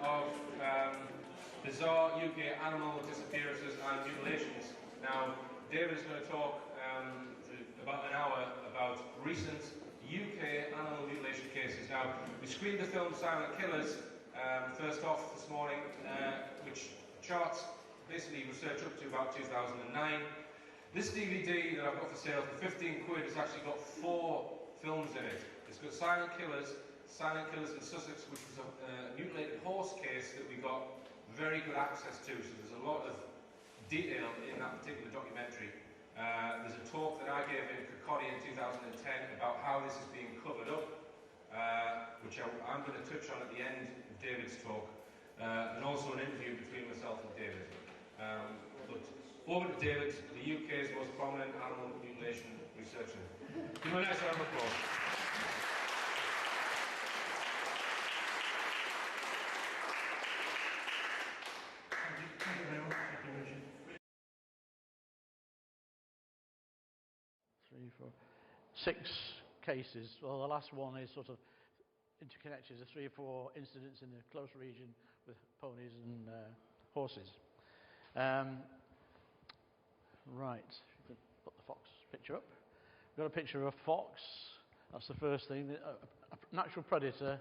Of bizarre UK animal disappearances and mutilations. Now, David is going to talk for about an hour about recent UK animal mutilation cases. Now, we screened the film Silent Killers first off this morning, which charts basically research up to about 2009. This DVD that I've got for sale for 15 quid has actually got 4 films in it. It's got Silent Killers in Sussex, which was a mutilated horse case that we got very good access to, so there's a lot of detail in that particular documentary. There's a talk that I gave in Kirkcaldy in 2010 about how this is being covered up, which I'm going to touch on at the end of David's talk, and also an interview between myself and David. But over to David, the UK's most prominent animal mutilation researcher. Give him a nice round of applause. Thank you very much. Thank you, Richard. 3, 4, 6 cases. Well, the last one is sort of interconnected. There's 3 or 4 incidents in the close region with ponies and horses. Right, you can put the fox picture up. We've got a picture of a fox. That's the first thing. A natural predator.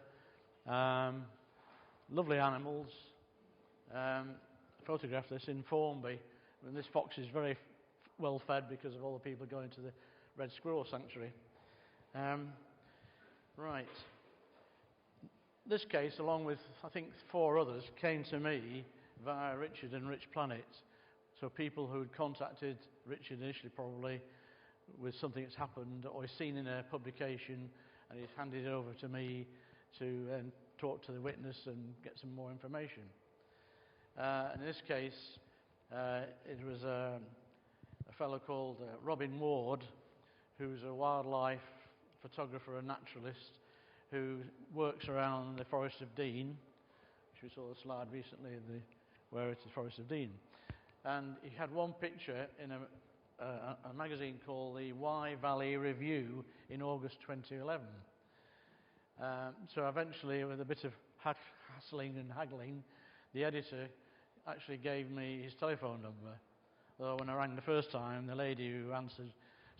Lovely animals. Photographed this in Formby. And this fox is very well fed because of all the people going to the Red Squirrel Sanctuary. Right. This case, along with I think 4 others, came to me via Richard and Rich Planet. So people who had contacted Richard initially probably with something that's happened or he's seen in a publication and he's handed it over to me to talk to the witness and get some more information. In this case, it was a fellow called Robin Ward, who's a wildlife photographer and naturalist who works around the Forest of Dean, which we saw the slide recently, where it's the Forest of Dean. And he had one picture in a magazine called the Wye Valley Review in August 2011. So eventually, with a bit of hassling and haggling, the editor actually gave me his telephone number. Though when I rang the first time, the lady who answered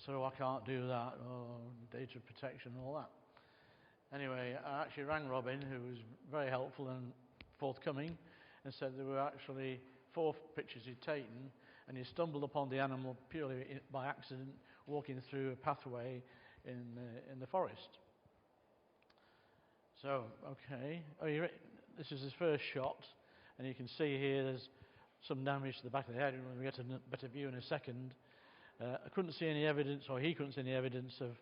said, "Oh, I can't do that, or data protection and all that." Anyway, I actually rang Robin, who was very helpful and forthcoming, and said there were actually 4 pictures he'd taken, and he stumbled upon the animal purely by accident, walking through a pathway in the forest. So, okay, this is his first shot, and you can see here there's some damage to the back of the head, and we'll get a better view in a second. I couldn't see any evidence, or he couldn't see any evidence of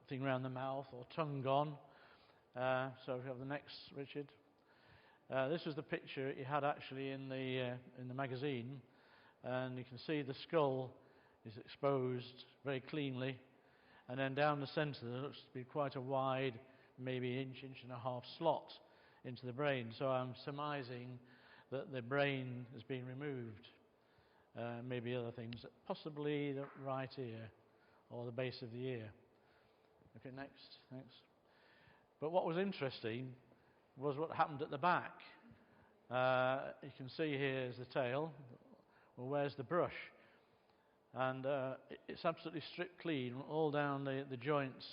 thing around the mouth or tongue gone. So if you have the next, Richard. This was the picture he had actually in the magazine, and you can see the skull is exposed very cleanly, and then down the centre there looks to be quite a wide, maybe inch and a half slot into the brain. So I'm surmising that the brain has been removed. Maybe other things, possibly the right ear or the base of the ear. Okay, next, thanks. But what was interesting was what happened at the back. You can see here is the tail. Well, where's the brush? And it's absolutely stripped clean all down the joints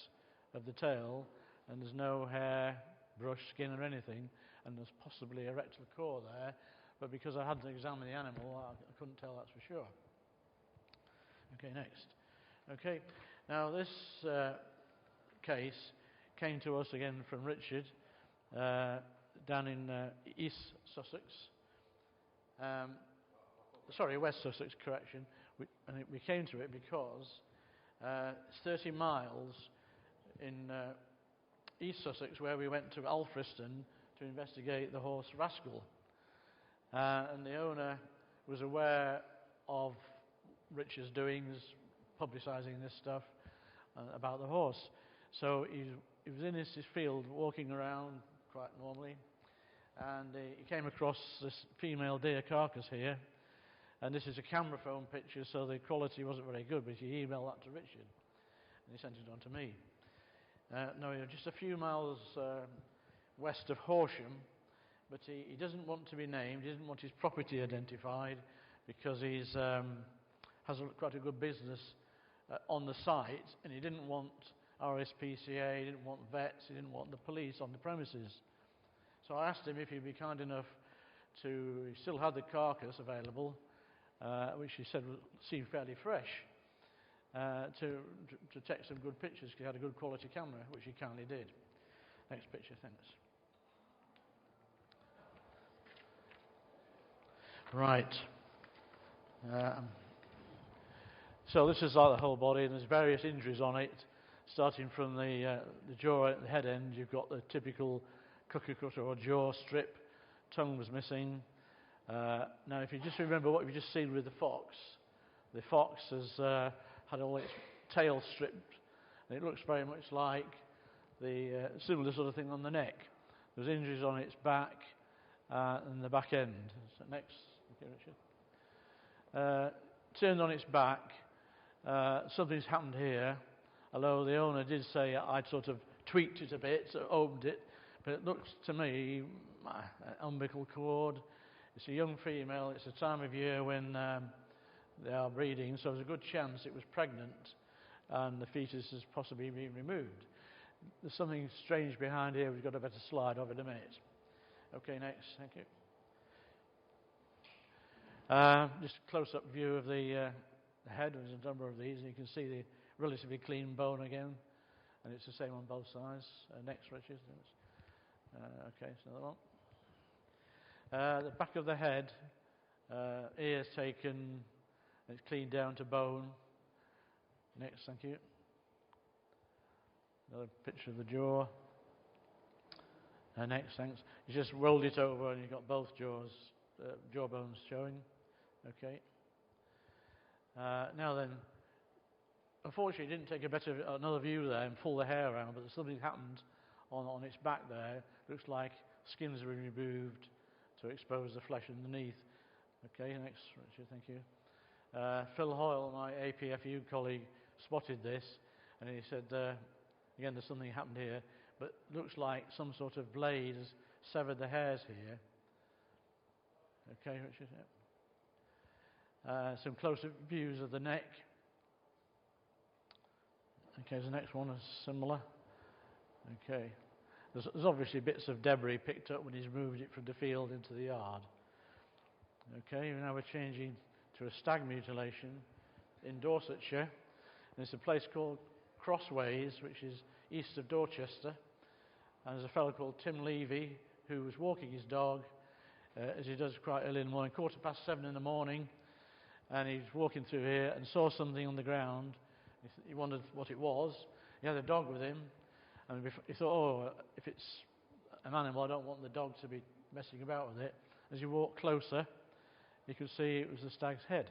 of the tail, and there's no hair, brush, skin or anything, and there's possibly a rectal core there, but because I hadn't examined the animal, I couldn't tell that's for sure. Okay, next. Okay, now this case came to us again from Richard down in East Sussex. Sorry, West Sussex, correction. We came to it because it's 30 miles in East Sussex where we went to Alfriston to investigate the horse Rascal. And the owner was aware of Richard's doings, publicising this stuff about the horse. So he was in his field walking around quite normally, and he came across this female deer carcass here, and this is a camera phone picture, so the quality wasn't very good, but he emailed that to Richard and he sent it on to me. Now, just a few miles west of Horsham but he doesn't want to be named, he doesn't want his property identified, because he's has quite a good business on the site, and he didn't want RSPCA, he didn't want vets, he didn't want the police on the premises. So I asked him if he'd be kind enough to, he still had the carcass available, which he said seemed fairly fresh, to take some good pictures, because he had a good quality camera, which he kindly did. Next picture, thanks. Right. So this is like the whole body, and there's various injuries on it, starting from the jaw at the head end. You've got the typical cookie cutter or jaw strip, tongue was missing. Now, if you just remember what you've just seen with the fox has had all its tail stripped, and it looks very much like the similar sort of thing on the neck. There's injuries on its back and the back end. So next, okay, Richard. Turned on its back. Something's happened here, although the owner did say I'd sort of tweaked it a bit, so opened it, but it looks to me umbilical cord. It's a young female, it's a time of year when they are breeding, so there's a good chance it was pregnant and the fetus has possibly been removed. There's something strange behind here, we've got a better slide of it in a minute. Okay, next, thank you. Just a close-up view of the head. There's a number of these, and you can see the relatively clean bone again, and it's the same on both sides. Next, Richard. Okay, so another one. The back of the head, ears taken, and it's cleaned down to bone. Next, thank you. Another picture of the jaw. Next, thanks. You just rolled it over, and you've got both jaw bones showing. Okay. Now then, unfortunately, it didn't take another view there and pull the hair around, but something happened on its back there. Looks like skins were removed to expose the flesh underneath. Okay, next, Richard, thank you. Phil Hoyle, my APFU colleague, spotted this, and he said, again, there's something happened here, but looks like some sort of blade has severed the hairs here. Okay, Richard, yeah. Some closer views of the neck. Okay, the next one is similar. Okay, there's obviously bits of debris picked up when he's moved it from the field into the yard. Okay, now we're changing to a stag mutilation in Dorsetshire. There's a place called Crossways, which is east of Dorchester, and there's a fellow called Tim Levy who was walking his dog, as he does quite early in the morning, 7:15 in the morning, and he was walking through here and saw something on the ground. He wondered what it was. He had a dog with him, and he thought, oh, if it's an animal, I don't want the dog to be messing about with it. As he walked closer, you could see it was the stag's head.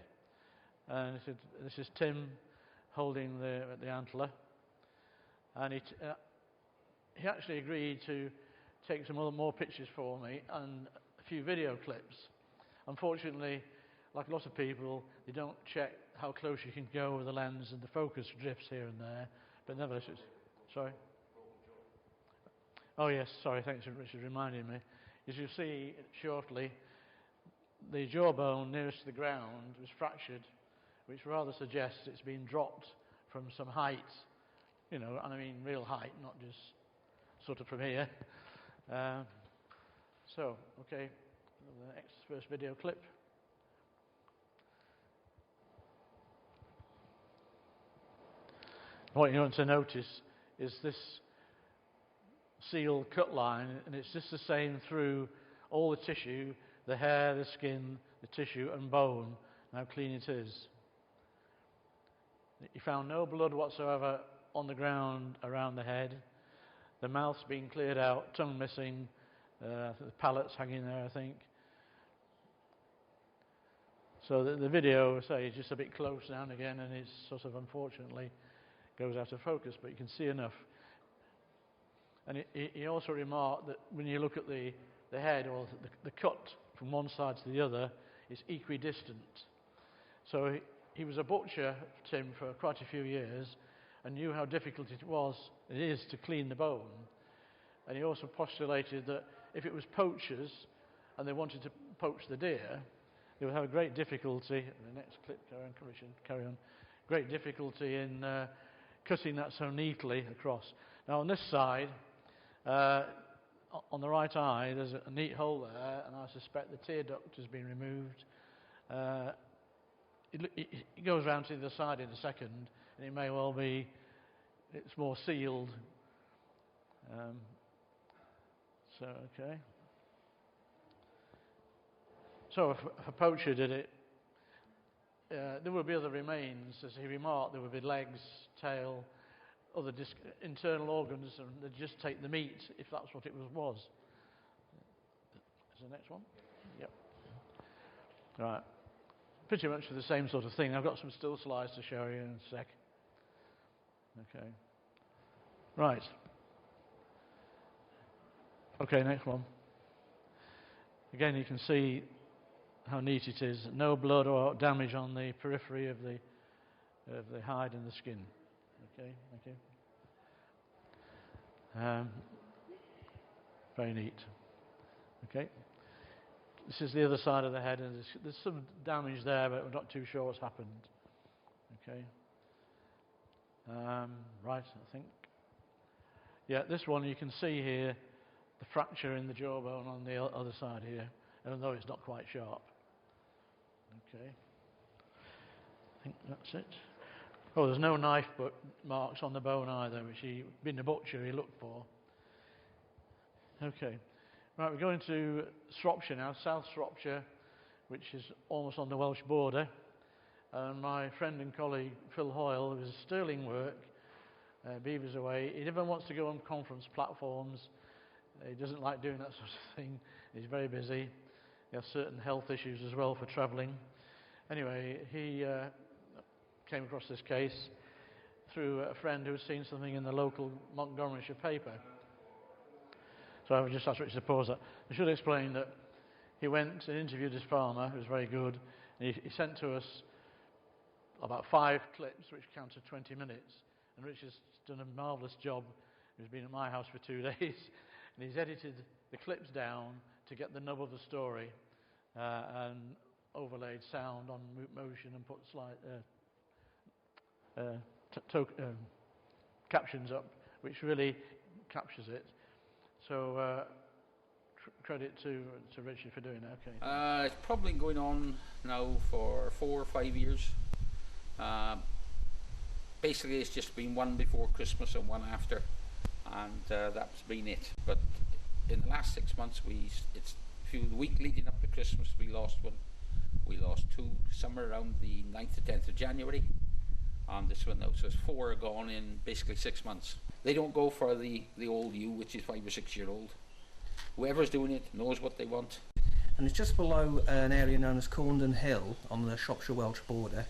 And he said, this is Tim holding the antler. And he actually agreed to take some more pictures for me and a few video clips. Unfortunately, like a lot of people, they don't check how close you can go with the lens, and the focus drifts here and there. But nevertheless, sorry? Oh yes, sorry, thanks Richard reminding me. As you see shortly, the jawbone nearest to the ground was fractured, which rather suggests it's been dropped from some height, you know, and I mean real height, not just sort of from here. So, okay, the next first video clip. What you want to notice is this seal cut line, and it's just the same through all the tissue, the hair, the skin, the tissue and bone, and how clean it is. You found no blood whatsoever on the ground around the head. The mouth's been cleared out, tongue missing, the palate's hanging there, I think. So the video, say, is just a bit close now and again, and it's sort of, unfortunately, goes out of focus, but you can see enough. And he also remarked that when you look at the head, or the cut from one side to the other, is equidistant. So he was a butcher, Tim, for quite a few years, and knew how difficult it is to clean the bone. And he also postulated that if it was poachers and they wanted to poach the deer, they would have a great difficulty. The next clip, carry on. Great difficulty in cutting that so neatly across. Now on this side, on the right eye, there's a neat hole there, and I suspect the tear duct has been removed. It goes round to the other side in a second, and it may well be it's more sealed. Okay. So if a poacher did it, there would be other remains. As he remarked, there would be legs, tail, other internal organs, and they'd just take the meat if that's what it was. Is the next one? Yep. Right. Pretty much the same sort of thing. I've got some still slides to show you in a sec. Okay. Right. Okay, next one. Again, you can see how neat it is. No blood or damage on the periphery of the hide and the skin. Okay, thank you. Very neat. Okay. This is the other side of the head, and there's some damage there, but we're not too sure what's happened. Okay. Right, I think. Yeah, this one you can see here, the fracture in the jawbone on the other side here, even though it's not quite sharp. Okay. I think that's it. Oh, there's no knife marks on the bone either, which being a butcher, he looked for. Okay. Right, we're going to Shropshire now, South Shropshire, which is almost on the Welsh border. And my friend and colleague, Phil Hoyle, who was sterling work, beavers away. He never wants to go on conference platforms. He doesn't like doing that sort of thing. He's very busy. He has certain health issues as well for travelling. Anyway, he came across this case through a friend who had seen something in the local Montgomeryshire paper. So I would just ask Richard to pause that. I should explain that he went and interviewed his farmer, who was very good, and he sent to us about 5 clips, which counted 20 minutes. And Richard's done a marvellous job. He's been at my house for 2 days, and he's edited the clips down to get the nub of the story, and overlaid sound on motion and put captions up, which really captures it. So credit to Richard for doing that. Okay. It's probably going on now for 4 or 5 years. Basically, it's just been one before Christmas and one after, and that's been it. But in the last 6 months, the week leading up to Christmas, we lost one. We lost 2 somewhere around the 9th or 10th of January, and this one now. So it's 4 gone in basically 6 months. They don't go for the old ewe, which is 5 or 6 year old. Whoever's doing it knows what they want. And it's just below an area known as Cayton Hill on the Shropshire-Welsh border.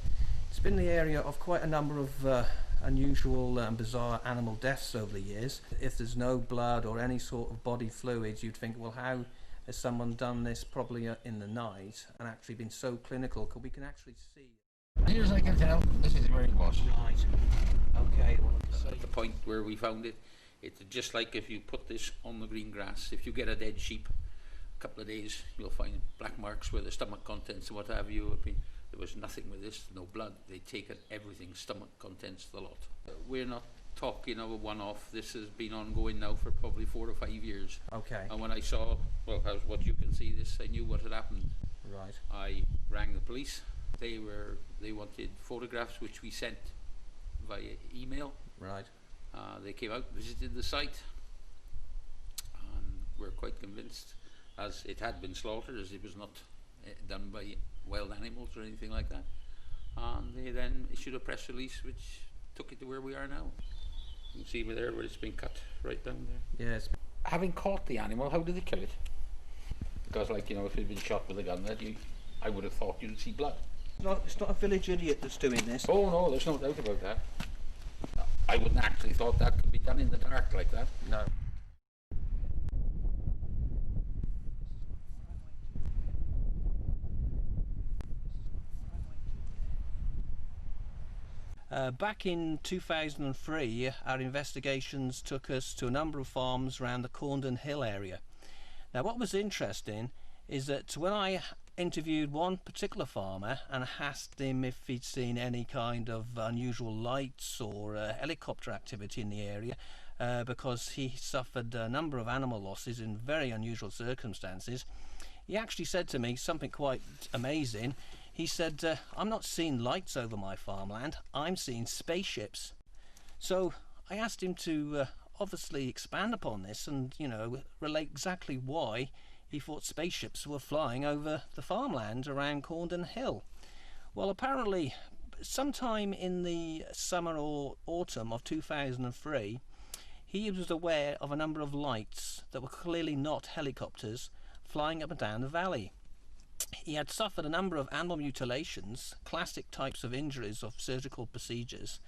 It's been the area of quite a number of unusual and bizarre animal deaths over the years. If there's no blood or any sort of body fluids, you'd think, well, how has someone done this probably in the night and actually been so clinical? Because we can actually see. Near as I can tell, this is where it was. Right. Okay. Well, At the point where we found it, it's just like if you put this on the green grass. If you get a dead sheep, a couple of days, you'll find black marks where the stomach contents and what have you have been. There was nothing with this, no blood. They'd taken everything, stomach contents, the lot. We're not talking of a one-off. This has been ongoing now for probably 4 or 5 years. okay. And when I saw, well, what you can see this, I knew what had happened. Right. I rang the police. They wanted photographs, which we sent via email. Right. They came out, visited the site, and were quite convinced, as it had been slaughtered, as it was not done by wild animals or anything like that. And they then issued a press release which took it to where we are now. You can see there where it's been cut, right down there. Yes. Having caught the animal, how did they kill it? Because, like, you know, if it had been shot with a gun, I would have thought you'd see blood. It's not a village idiot that's doing this. Oh no, there's no doubt about that. I wouldn't actually thought that could be done in the dark like that. No. Back in 2003, our investigations took us to a number of farms around the Cayton Hill area. Now, what was interesting is that when I interviewed one particular farmer and asked him if he'd seen any kind of unusual lights or helicopter activity in the area, because he suffered a number of animal losses in very unusual circumstances, he actually said to me something quite amazing. He said, I'm not seeing lights over my farmland, I'm seeing spaceships. So I asked him to obviously expand upon this and, you know, relate exactly why he thought spaceships were flying over the farmland around Caundon Hill. Well, apparently sometime in the summer or autumn of 2003, he was aware of a number of lights that were clearly not helicopters flying up and down the valley. He had suffered a number of animal mutilations, classic types of injuries of surgical procedures,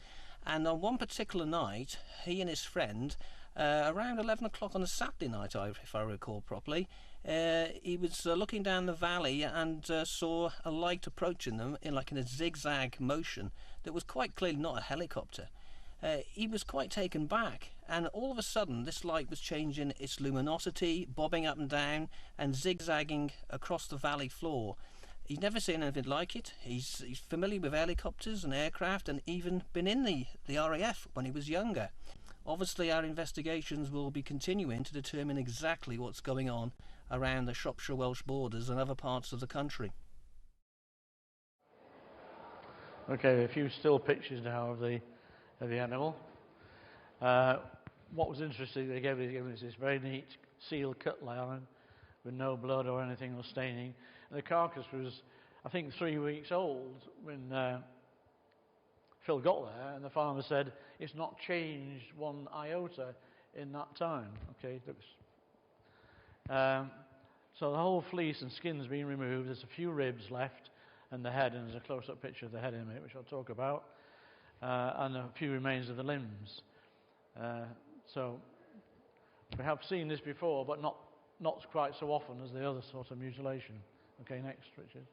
and on one particular night, he and his friend, around 11 o'clock on a Saturday night, if I recall properly, he was looking down the valley and saw a light approaching them in a zigzag motion that was quite clearly not a helicopter. He was quite taken back, and all of a sudden this light was changing its luminosity, bobbing up and down and zigzagging across the valley floor. He's never seen anything like it. He's familiar with helicopters and aircraft, and even been in the RAF when he was younger. Obviously our investigations will be continuing to determine exactly what's going on around the Shropshire-Welsh borders and other parts of the country. Okay, a few still pictures now of the animal. What was interesting, they gave us this very neat sealed cut line with no blood or anything or staining. And the carcass was, I think, 3 weeks old when Phil got there, and the farmer said it's not changed one iota in that time. Okay, it looks. So the whole fleece and skin's been removed. There's a few ribs left, and the head, and there's a close-up picture of the head in a minute, which I'll talk about, and a few remains of the limbs. So we have seen this before, but not quite so often as the other sort of mutilation. Okay, next, Richard.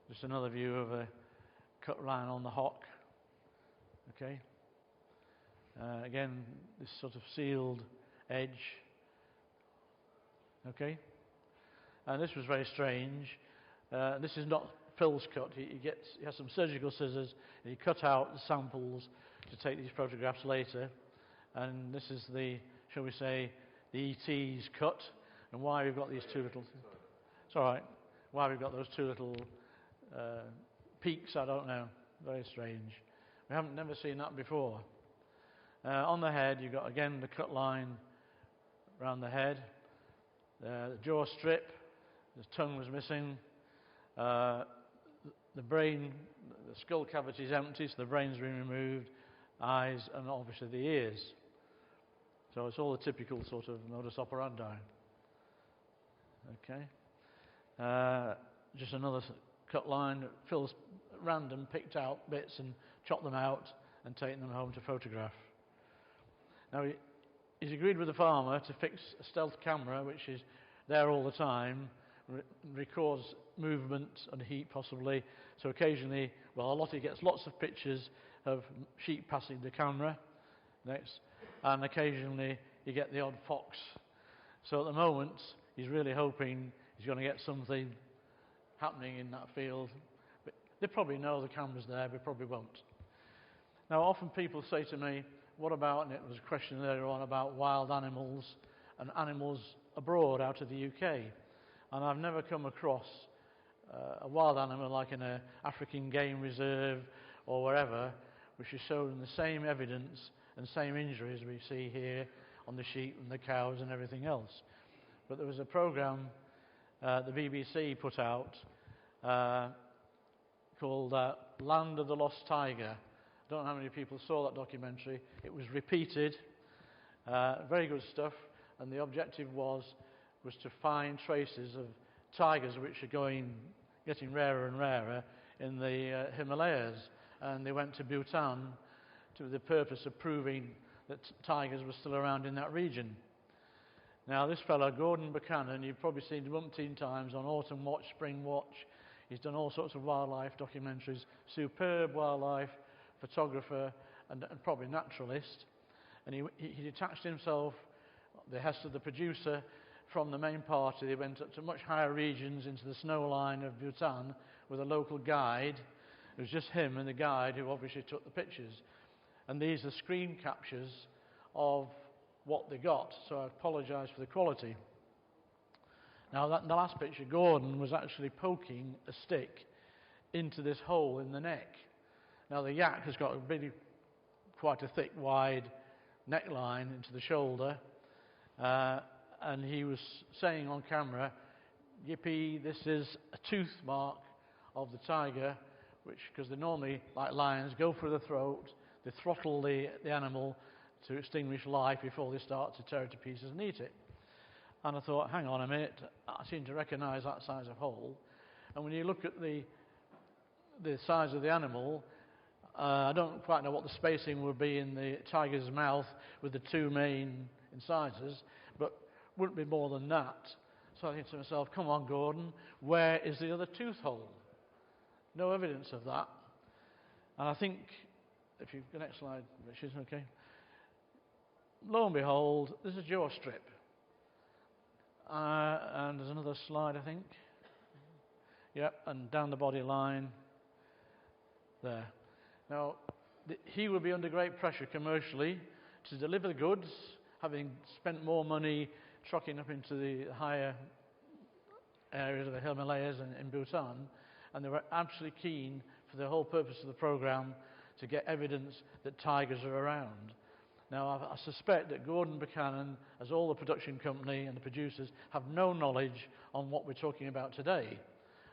Just another view of a cut line on the hock. Okay. Again, this sort of sealed edge. Okay. And this was very strange. This is not Phil's cut. He has some surgical scissors, and he cut out the samples to take these photographs later. And this is shall we say, the ET's cut, and why we've got these two little. It's all right. Why we've got those two little peaks, I don't know. Very strange. We haven't never seen that before. On the head, you've got again the cut line around the head. The jaw strip, the tongue was missing. The brain, the skull cavity is empty, so the brain's been removed. Eyes, and obviously the ears. So it's all the typical sort of modus operandi. Okay. Just another cut line. Phil's random picked out bits and chopped them out and taken them home to photograph. Now he's agreed with the farmer to fix a stealth camera, which is there all the time, records movement and heat possibly. So occasionally, he gets lots of pictures of sheep passing the camera. Next. And occasionally you get the odd fox. So at the moment, he's really hoping he's going to get something happening in that field. But they probably know the camera's there, but probably won't. Now, often people say to me, what about, and it was a question earlier on about wild animals and animals abroad out of the UK. And I've never come across a wild animal like in an African game reserve or wherever, which is showing the same evidence and same injuries we see here on the sheep and the cows and everything else. But there was a programme the BBC put out called Land of the Lost Tiger. I don't know how many people saw that documentary. It was repeated, very good stuff, and the objective was to find traces of tigers which are getting rarer and rarer in the Himalayas. And they went to Bhutan to the purpose of proving that tigers were still around in that region. Now this fellow, Gordon Buchanan, you've probably seen him umpteen times on Autumn Watch, Spring Watch. He's done all sorts of wildlife documentaries, superb wildlife photographer and probably naturalist. And he detached himself, the behest of the producer, from the main party, they went up to much higher regions into the snow line of Bhutan with a local guide. It was just him and the guide who obviously took the pictures. And these are screen captures of what they got, so I apologise for the quality. Now, the last picture, Gordon was actually poking a stick into this hole in the neck. Now, the yak has got quite a thick, wide neckline into the shoulder, and he was saying on camera, "Yippee, this is a tooth mark of the tiger," because they normally, like lions, go for the throat, they throttle the animal to extinguish life before they start to tear it to pieces and eat it. And I thought, hang on a minute, I seem to recognise that size of hole. And when you look at the size of the animal, I don't quite know what the spacing would be in the tiger's mouth with the two main incisors, but wouldn't be more than that. So I think to myself, come on, Gordon, where is the other tooth hole? No evidence of that. And I think, if you go next slide, Richard, okay. Lo and behold, there's a jaw strip. And there's another slide, I think. Yep, and down the body line, there. Now, he will be under great pressure commercially to deliver the goods, having spent more money trucking up into the higher areas of the Himalayas and in Bhutan, and they were absolutely keen, for the whole purpose of the program, to get evidence that tigers are around. Now, I suspect that Gordon Buchanan, as all the production company and the producers, have no knowledge on what we're talking about today.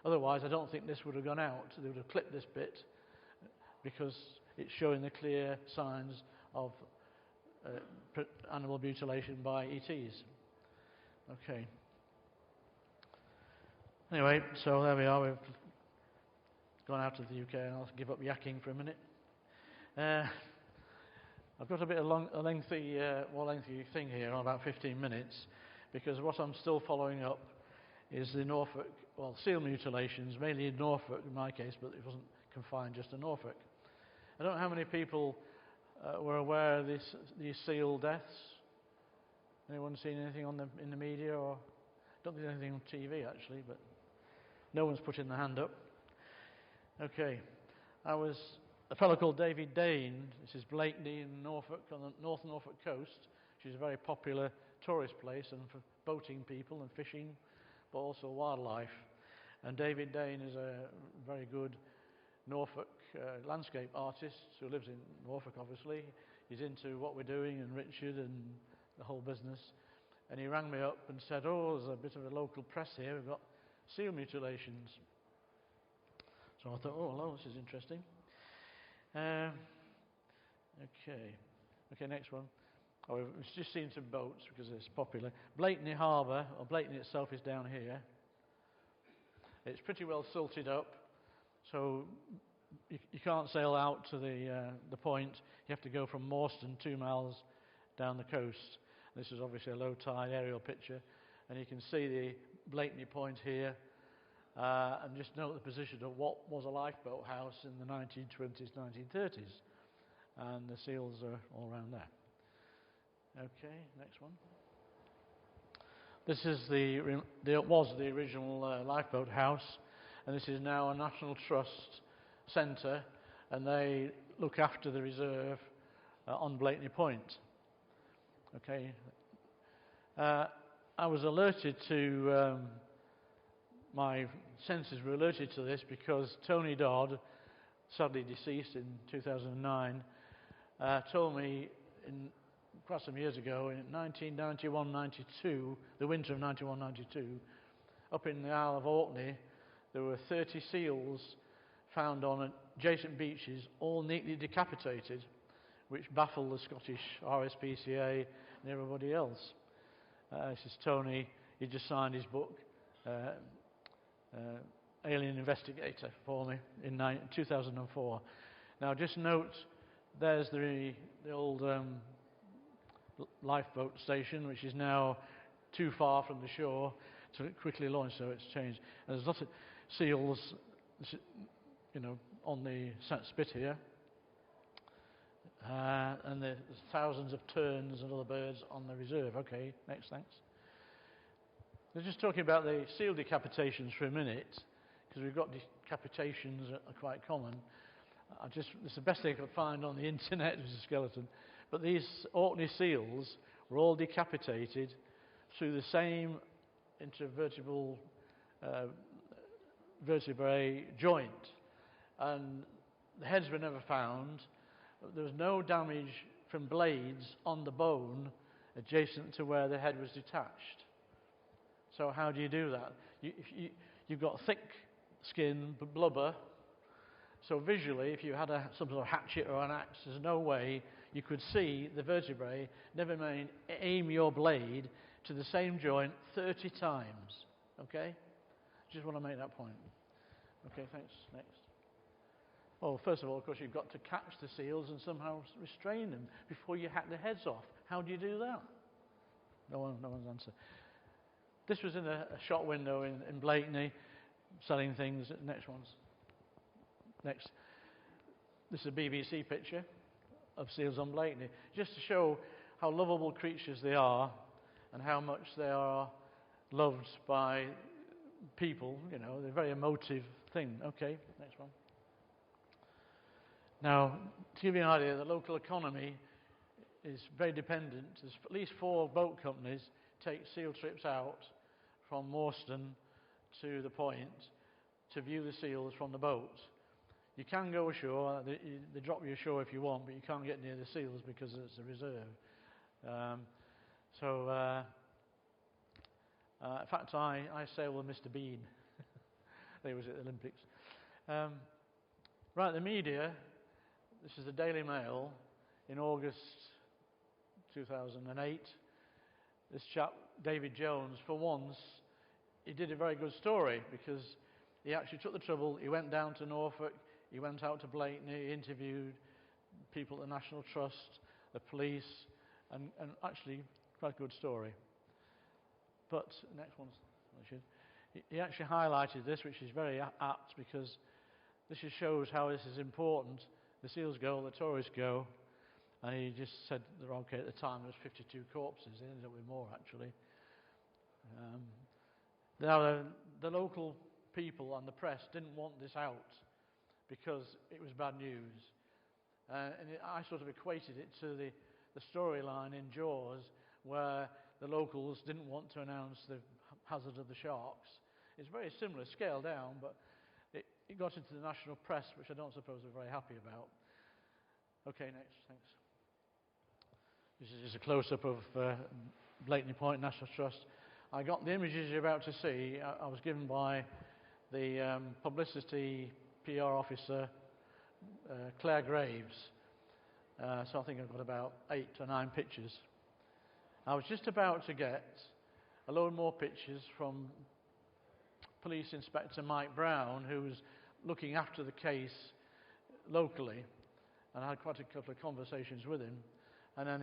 Otherwise, I don't think this would have gone out. They would have clipped this bit because it's showing the clear signs of animal mutilation by ETs. Okay. Anyway, so there we are. We've gone out of the UK, and I'll give up yakking for a minute. I've got a bit of more lengthy thing here on about 15 minutes, because what I'm still following up is the Norfolk, seal mutilations, mainly in Norfolk in my case, but it wasn't confined just to Norfolk. I don't know how many people were aware of these seal deaths. Anyone seen anything in the media? Or I don't think there's anything on TV actually, but no one's putting their hand up. Okay, a fellow called David Dane. This is Blakeney in Norfolk, on the North Norfolk coast, which is a very popular tourist place and for boating people and fishing, but also wildlife. And David Dane is a very good Norfolk landscape artist who lives in Norfolk, obviously. He's into what we're doing, and Richard and the whole business. And he rang me up and said, "Oh, there's a bit of a local press here. We've got seal mutilations." So I thought, "Oh, hello, this is interesting." Okay, next one. We've just seen some boats because it's popular. Blakeney Harbour, or Blakeney itself, is down here. It's pretty well silted up, so you can't sail out to the point. You have to go from Morstan 2 miles down the coast. This is obviously a low tide aerial picture, and you can see the Blakeney Point here. And just note the position of what was a lifeboat house in the 1920s, 1930s. And the seals are all around there. Okay, next one. This is was the original lifeboat house, and this is now a National Trust centre, and they look after the reserve on Blakeney Point. Okay. I was alerted to... my senses were alerted to this because Tony Dodd, sadly deceased in 2009, told me quite some years ago, in 1991-92, the winter of 91-92, up in the Isle of Orkney, there were 30 seals found on adjacent beaches, all neatly decapitated, which baffled the Scottish RSPCA and everybody else. This is Tony. He just signed his book. Alien Investigator for me in 2004. Now just note, there's the old lifeboat station, which is now too far from the shore to quickly launch, so it's changed. And there's lots of seals, on the spit here, and there's thousands of terns and other birds on the reserve. Okay, next, thanks. Now, just talking about the seal decapitations for a minute, because we've got decapitations that are quite common. This is the best thing I could find on the internet was a skeleton. But these Orkney seals were all decapitated through the same intervertebral vertebrae joint. And the heads were never found. There was no damage from blades on the bone adjacent to where the head was detached. So how do you do that? You've got thick skin, blubber. So visually, if you had some sort of hatchet or an axe, there's no way you could see the vertebrae, never mind aim your blade to the same joint 30 times. Okay? Just want to make that point. Okay, thanks. Next. Well, first of all, of course, you've got to catch the seals and somehow restrain them before you hack their heads off. How do you do that? No one's answer. This was in a shop window in Blakeney, selling things. Next ones. Next. This is a BBC picture of seals on Blakeney, just to show how lovable creatures they are and how much they are loved by people. You know, they're a very emotive thing. Okay, next one. Now, to give you an idea, the local economy is very dependent. There's at least 4 boat companies take seal trips out from Morstan to the point to view the seals from the boat. You can go ashore, they drop you ashore if you want, but you can't get near the seals because it's a reserve. In fact, I sailed with Mr. Bean. He was at the Olympics. Right, the media, this is the Daily Mail in August 2008. This chap, David Jones, for once, he did a very good story because he actually took the trouble, he went down to Norfolk, he went out to Blakeney, he interviewed people at the National Trust, the police, and actually quite a good story. But, next one, he actually highlighted this, which is very apt because this just shows how this is important. The seals go, the tourists go, and he just said they're okay at the time. There was 52 corpses. They ended up with more, actually. Now, the local people and the press didn't want this out because it was bad news. I sort of equated it to the storyline in Jaws where the locals didn't want to announce the hazard of the sharks. It's very similar, scaled down, but it got into the national press, which I don't suppose they're very happy about. Okay, next, thanks. This is just a close-up of Blakeney Point National Trust. I got the images you're about to see. I was given by the publicity PR officer, Claire Graves. So I think I've got about 8 or 9 pictures. I was just about to get a load more pictures from Police Inspector Mike Brown, who was looking after the case locally, and I had quite a couple of conversations with him. And then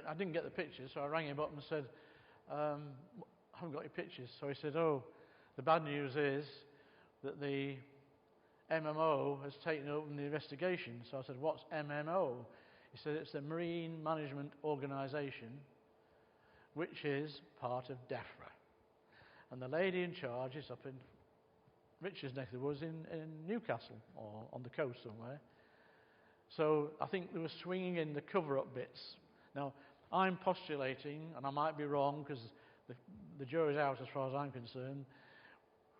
I didn't get the pictures, so I rang him up and said, I haven't got your pictures. So he said, oh, the bad news is that the MMO has taken over the investigation. So I said, what's MMO? He said, it's the Marine Management Organisation, which is part of DEFRA. And the lady in charge is up in Richard's neck of the woods in Newcastle, or on the coast somewhere. So I think they were swinging in the cover-up bits. Now, I'm postulating, and I might be wrong because the jury's out as far as I'm concerned,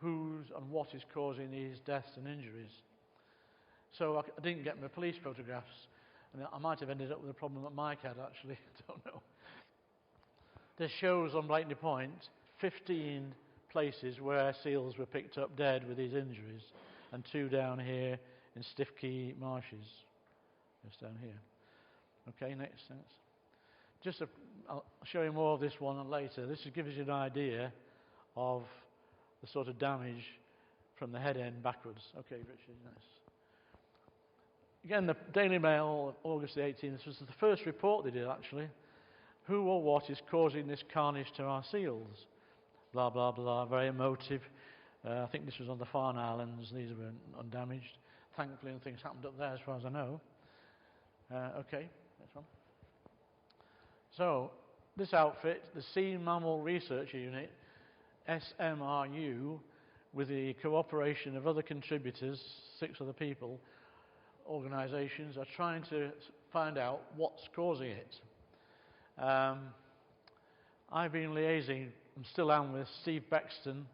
who's and what is causing these deaths and injuries. So I didn't get my police photographs, and I might have ended up with a problem that Mike had, actually. I don't know. This shows on Blakeney Point 15 places where seals were picked up dead with these injuries, and 2 down here in Stiff Key Marshes. Just down here. Okay, next, thanks. I'll show you more of this one later. This gives you an idea of the sort of damage from the head end backwards. Okay, Richard, next. Again, the Daily Mail, August the 18th, this was the first report they did, actually. Who or what is causing this carnage to our seals? Blah, blah, blah, very emotive. I think this was on the Farne Islands. These were undamaged. Thankfully, nothing's happened up there as far as I know. Okay, next one. So, this outfit, the Sea Mammal Research Unit, SMRU, with the cooperation of other contributors, 6 other people, organisations, are trying to find out what's causing it. I've been liaising, and still am, with Steve Bexton,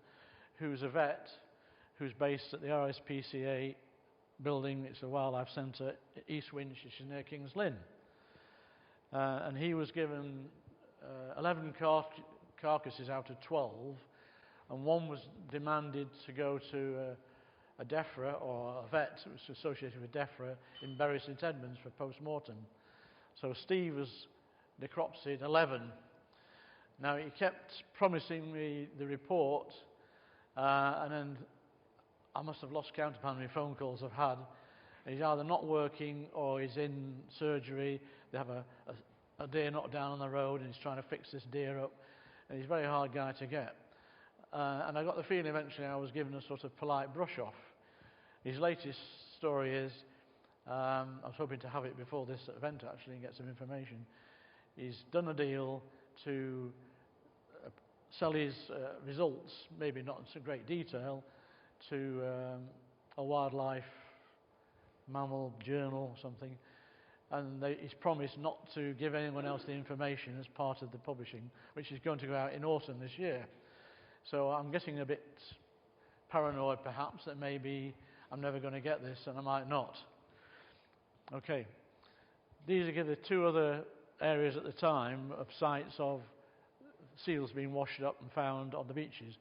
who's a vet, who's based at the RSPCA building. It's a wildlife centre at East Winch, which is near King's Lynn. And he was given 11 carcasses out of 12, and one was demanded to go to a DEFRA, or a vet that was associated with DEFRA in Bury St Edmunds for post-mortem. So Steve was necropsied 11. Now, he kept promising me the report, and then I must have lost count of how many phone calls I've had. He's either not working or he's in surgery. They have a deer knocked down on the road and he's trying to fix this deer up. And he's a very hard guy to get. And I got the feeling eventually I was given a sort of polite brush off. His latest story is, I was hoping to have it before this event actually and get some information. He's done a deal to sell his results, maybe not in some great detail, to a wildlife mammal journal or something, and he's promised not to give anyone else the information as part of the publishing, which is going to go out in autumn this year. So I'm getting a bit paranoid perhaps that maybe I'm never going to get this, and I might not. Okay, these are the 2 other areas at the time of sites of seals being washed up and found on the beaches.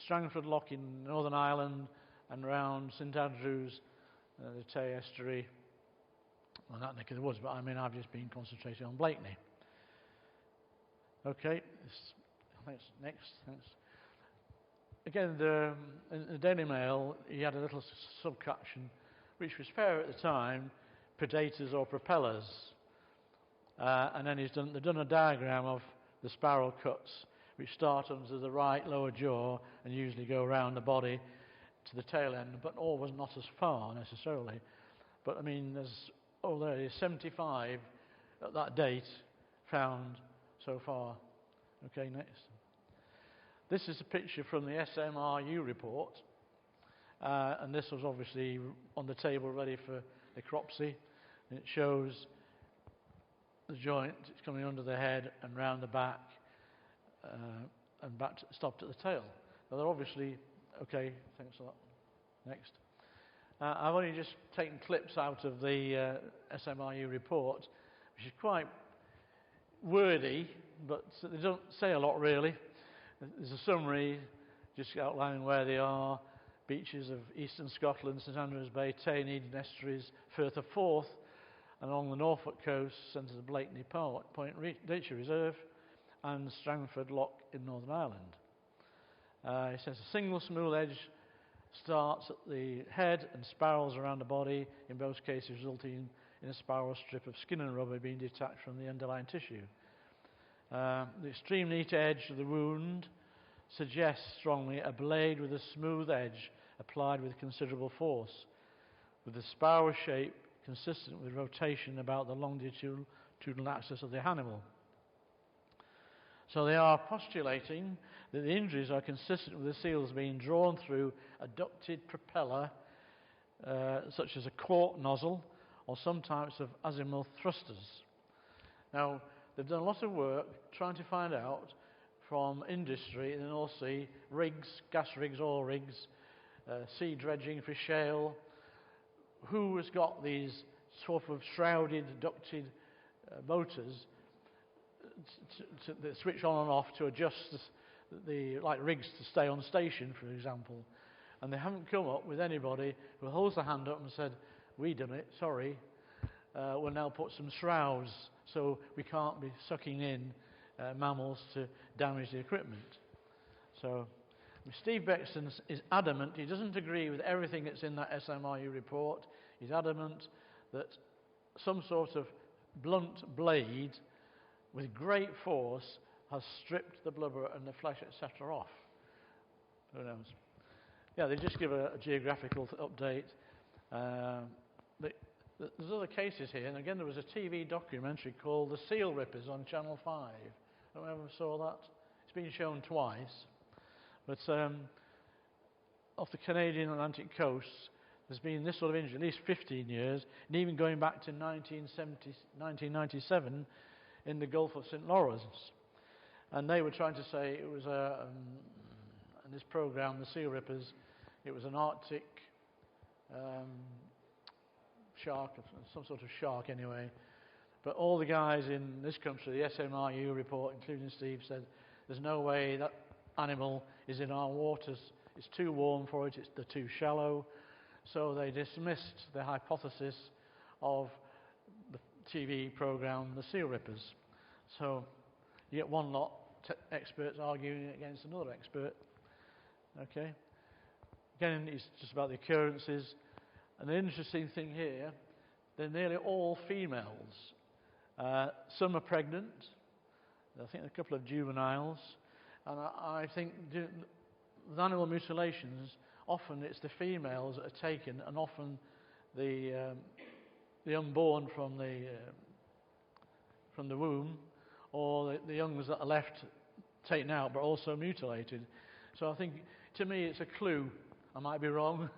Strangford Lock in Northern Ireland and around St Andrews, the Tay Estuary, well, that neck of the woods, but I mean I've just been concentrating on Blakeney. Okay, thanks. Next, thanks. Again, in the Daily Mail, he had a little subcaption, which was fair at the time: predators or propellers. And then they've done a diagram of the spiral cuts, which start under the right lower jaw and usually go around the body to the tail end, but always not as far necessarily. But I mean, there is 75 at that date found so far. Okay, next. This is a picture from the SMRU report, and this was obviously on the table ready for necropsy. And it shows the joint, it's coming under the head and round the back, and back stopped at the tail. Now they're obviously, okay, thanks a lot. Next. I've only just taken clips out of the SMRU report, which is quite wordy, but they don't say a lot really. There's a summary just outlining where they are: beaches of eastern Scotland, St Andrews Bay, Tay and Eden estuaries, Firth of Forth, and along the Norfolk coast, centre of the Blakeney Point Nature Reserve, and Strangford Lock in Northern Ireland. It says a single smooth edge starts at the head and spirals around the body, in both cases resulting in a spiral strip of skin and rubber being detached from the underlying tissue. The extreme neat edge of the wound suggests strongly a blade with a smooth edge applied with considerable force, with the spiral shape consistent with rotation about the longitudinal axis of the animal. So they are postulating that the injuries are consistent with the seals being drawn through a ducted propeller, such as a cork nozzle or some types of azimuth thrusters. Now, they've done a lot of work trying to find out from industry in the North Sea, rigs, gas rigs, oil rigs, sea dredging for shale, who has got these sort of shrouded, ducted motors that switch on and off to adjust like rigs to stay on station, for example. And they haven't come up with anybody who holds their hand up and said, "We done it, sorry. We'll now put some shrouds so we can't be sucking in mammals to damage the equipment." So Steve Bexton is adamant. He doesn't agree with everything that's in that SMRU report. He's adamant that some sort of blunt blade with great force has stripped the blubber and the flesh, etc. off. Who knows? Yeah, they just give a geographical update. There's other cases here, and again there was a TV documentary called The Seal Rippers on Channel 5. I don't know if you ever saw that. It's been shown twice. But off the Canadian Atlantic coast, there's been this sort of injury at least 15 years, and even going back to 1997 in the Gulf of St. Lawrence. And they were trying to say it was in this program, the Seal Rippers, it was an Arctic shark, some sort of shark anyway. But all the guys in this country, the SMRU report, including Steve, said there's no way that animal is in our waters. It's too warm for it, they're too shallow. So they dismissed the hypothesis of the TV program, the Seal Rippers. So you get one lot experts arguing against another expert. Okay. Again, it's just about the occurrences. And the interesting thing here, they're nearly all females. Some are pregnant. I think a couple of juveniles. And I think with animal mutilations, often it's the females that are taken, and often the unborn from the womb, or the youngs that are left taken out but also mutilated. So I think, to me, it's a clue. I might be wrong.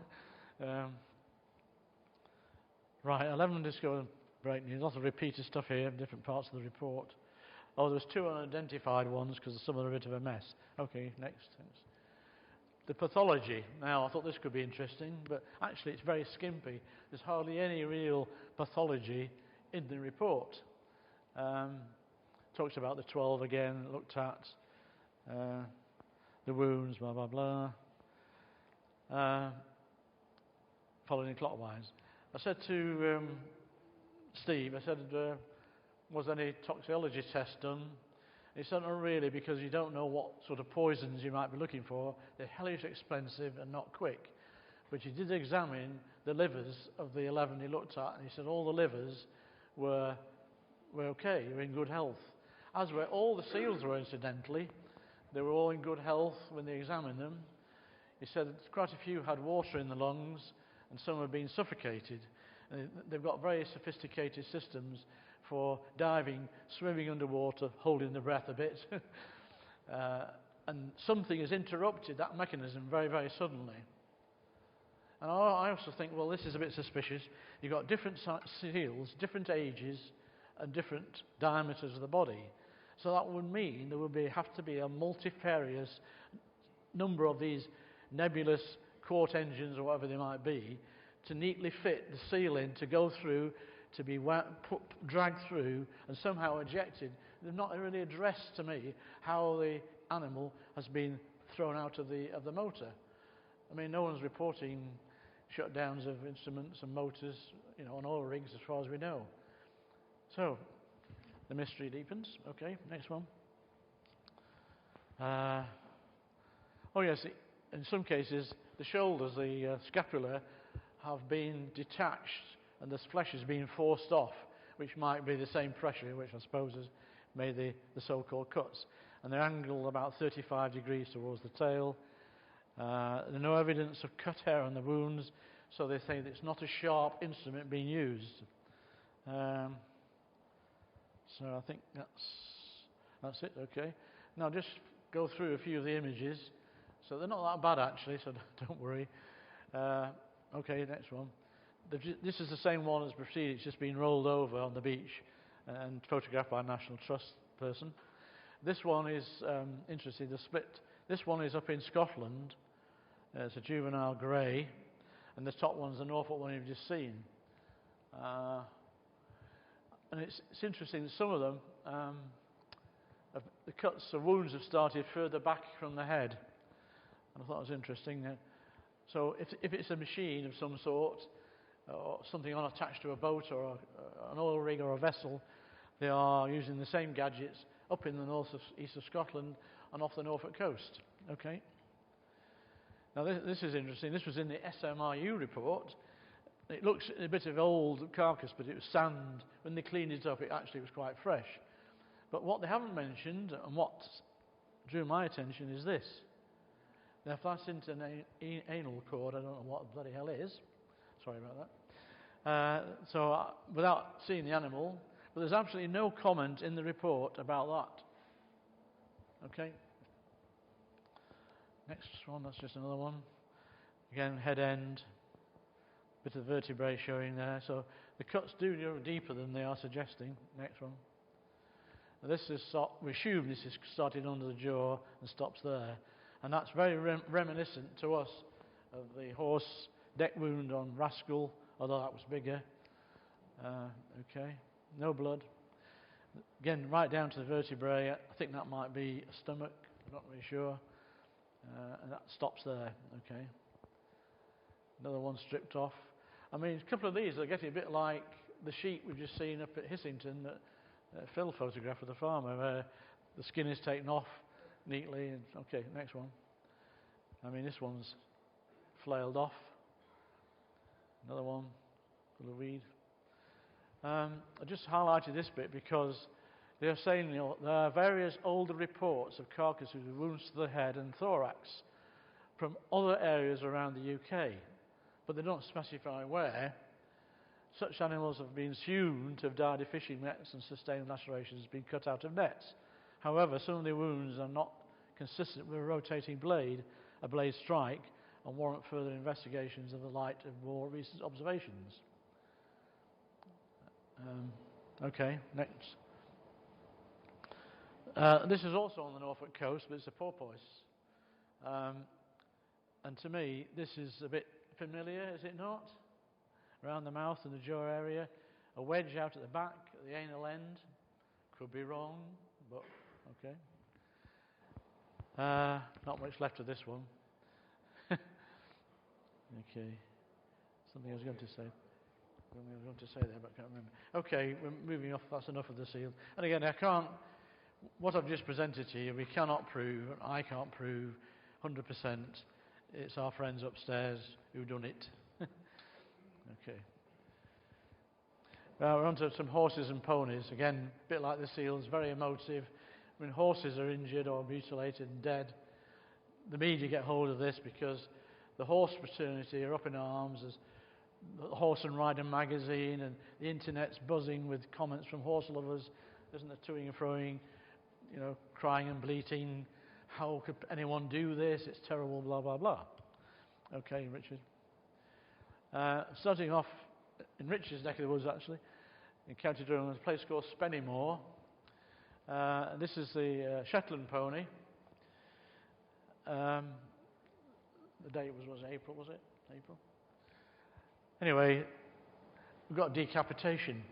Right, 11 discovered break news. Lots of repeated stuff here in different parts of the report. Oh, there's 2 unidentified ones because some are a bit of a mess. Okay, next. Thanks. The pathology. Now, I thought this could be interesting, but actually it's very skimpy. There's hardly any real pathology in the report. Talks about the 12 again, looked at the wounds, blah, blah, blah. Following clockwise. I said to Steve, I said, was any toxicology test done? He said, not really, because you don't know what sort of poisons you might be looking for. They're hellish expensive and not quick. But he did examine the livers of the 11 he looked at, and he said all the livers were okay, were in good health. As were all the seals were, incidentally. They were all in good health when they examined them. He said quite a few had water in the lungs, and some had been suffocated. And they've got very sophisticated systems for diving, swimming underwater, holding the breath a bit. And something has interrupted that mechanism very, very suddenly. And I also think, well, this is a bit suspicious. You've got different seals, different ages, and different diameters of the body. So that would mean there would have to be a multifarious number of these nebulous quart engines, or whatever they might be, to neatly fit the seal in, to go through, to be dragged through and somehow ejected. They've not really addressed to me how the animal has been thrown out of the motor. I mean, no one's reporting shutdowns of instruments and motors, on oil rigs as far as we know. So, the mystery deepens. Okay, next one. Oh yes, in some cases, the shoulders, the scapula, have been detached and the flesh is being forced off, which might be the same pressure which I suppose has made the so-called cuts. And they're angled about 35 degrees towards the tail. There's no evidence of cut hair on the wounds, so they say that it's not a sharp instrument being used. So I think that's it, okay. Now just go through a few of the images. So they're not that bad actually, so don't worry. Okay, next one. This is the same one as preceded. It's just been rolled over on the beach and photographed by a National Trust person. This one is interesting, the split. This one is up in Scotland. It's a juvenile grey, and the top one's the Norfolk one you've just seen. And it's interesting that some of them, the cuts, the wounds have started further back from the head. And I thought it was interesting. So if it's a machine of some sort, or something attached to a boat or an oil rig or a vessel, they are using the same gadgets up in the east of Scotland and off the Norfolk coast. Okay. Now this is interesting. This was in the SMRU report. It looks a bit of old carcass, but it was sand. When they cleaned it up, it actually was quite fresh. But what they haven't mentioned, and what drew my attention, is this. Now, if that's into an anal cord, I don't know what the bloody hell is. Sorry about that. Without seeing the animal, but there's absolutely no comment in the report about that. Okay? Next one, that's just another one. Again, head end, bit of vertebrae showing there. So the cuts do go deeper than they are suggesting. Next one. Now this is, we assume this is started under the jaw and stops there. And that's very reminiscent to us of the horse deck wound on Rascal, although that was bigger. Okay, no blood. Again, right down to the vertebrae. I think that might be a stomach, I'm not really sure. And that stops there, okay. Another one stripped off. I mean, a couple of these are getting a bit like the sheep we've just seen up at Hissington that Phil photographed of the farmer, where the skin is taken off neatly. And, okay, next one. I mean, this one's flailed off. Another one, full of weed. I just highlighted this bit because they're saying, you know, there are various older reports of carcasses with wounds to the head and thorax from other areas around the UK, but they don't specify where. Such animals have been assumed to have died of fishing nets and sustained lacerations being cut out of nets. However, some of the wounds are not consistent with a rotating blade, a blade strike, and warrant further investigations in the light of more recent observations. Okay, next. This is also on the Norfolk coast, but it's a porpoise. And to me, this is a bit familiar, is it not? Around the mouth and the jaw area. A wedge out at the back, at the anal end. Could be wrong, but okay. Not much left of this one. Okay. Something I was going to say. I was going to say there, but I can't remember. Okay, we're moving off. That's enough of the seal. And again, I can't. What I've just presented to you, we cannot prove. I can't prove 100%. It's our friends upstairs who've done it. Okay. Now we're on to some horses and ponies. Again, a bit like the seals, very emotive. When horses are injured or mutilated and dead, the media get hold of this because the horse fraternity are up in arms. There's the Horse and Rider magazine, and the internet's buzzing with comments from horse lovers. Isn't there toing and froing, you know, crying and bleating? How could anyone do this? It's terrible, blah, blah, blah. Okay, Richard. Starting off in Richard's neck of the woods, actually, in County Durham, there's a place called Spennymoor. This is the Shetland pony. The date was April, was it? April? Anyway, we've got decapitation.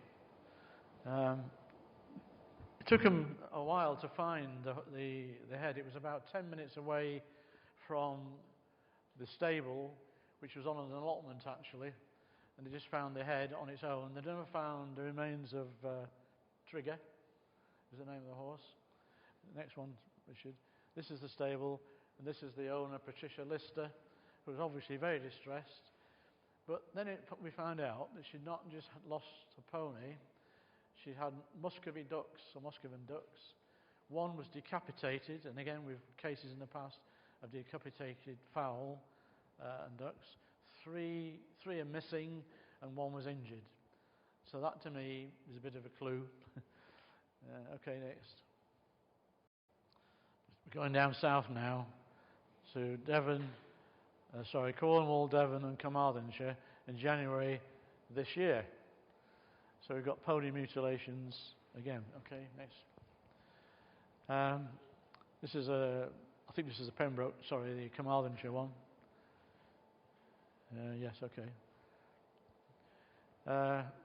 It took them a while to find the head. It was about 10 minutes away from the stable, which was on an allotment actually, and they just found the head on its own. They never found the remains of Trigger, is the name of the horse. The next one, Richard. This is the stable, and this is the owner, Patricia Lister, who was obviously very distressed. But then we found out that she'd not just lost a pony, she had Muscovy ducks, or Muscovan ducks. One was decapitated, and again we've cases in the past of decapitated fowl and ducks. Three are missing, and one was injured. So that to me is a bit of a clue. Okay, next. We're going down south now to Cornwall, Devon and Carmarthenshire in January this year. So we've got pony mutilations again. Okay, next. This is I think this is the Pembroke, the Carmarthenshire one. Yes, okay.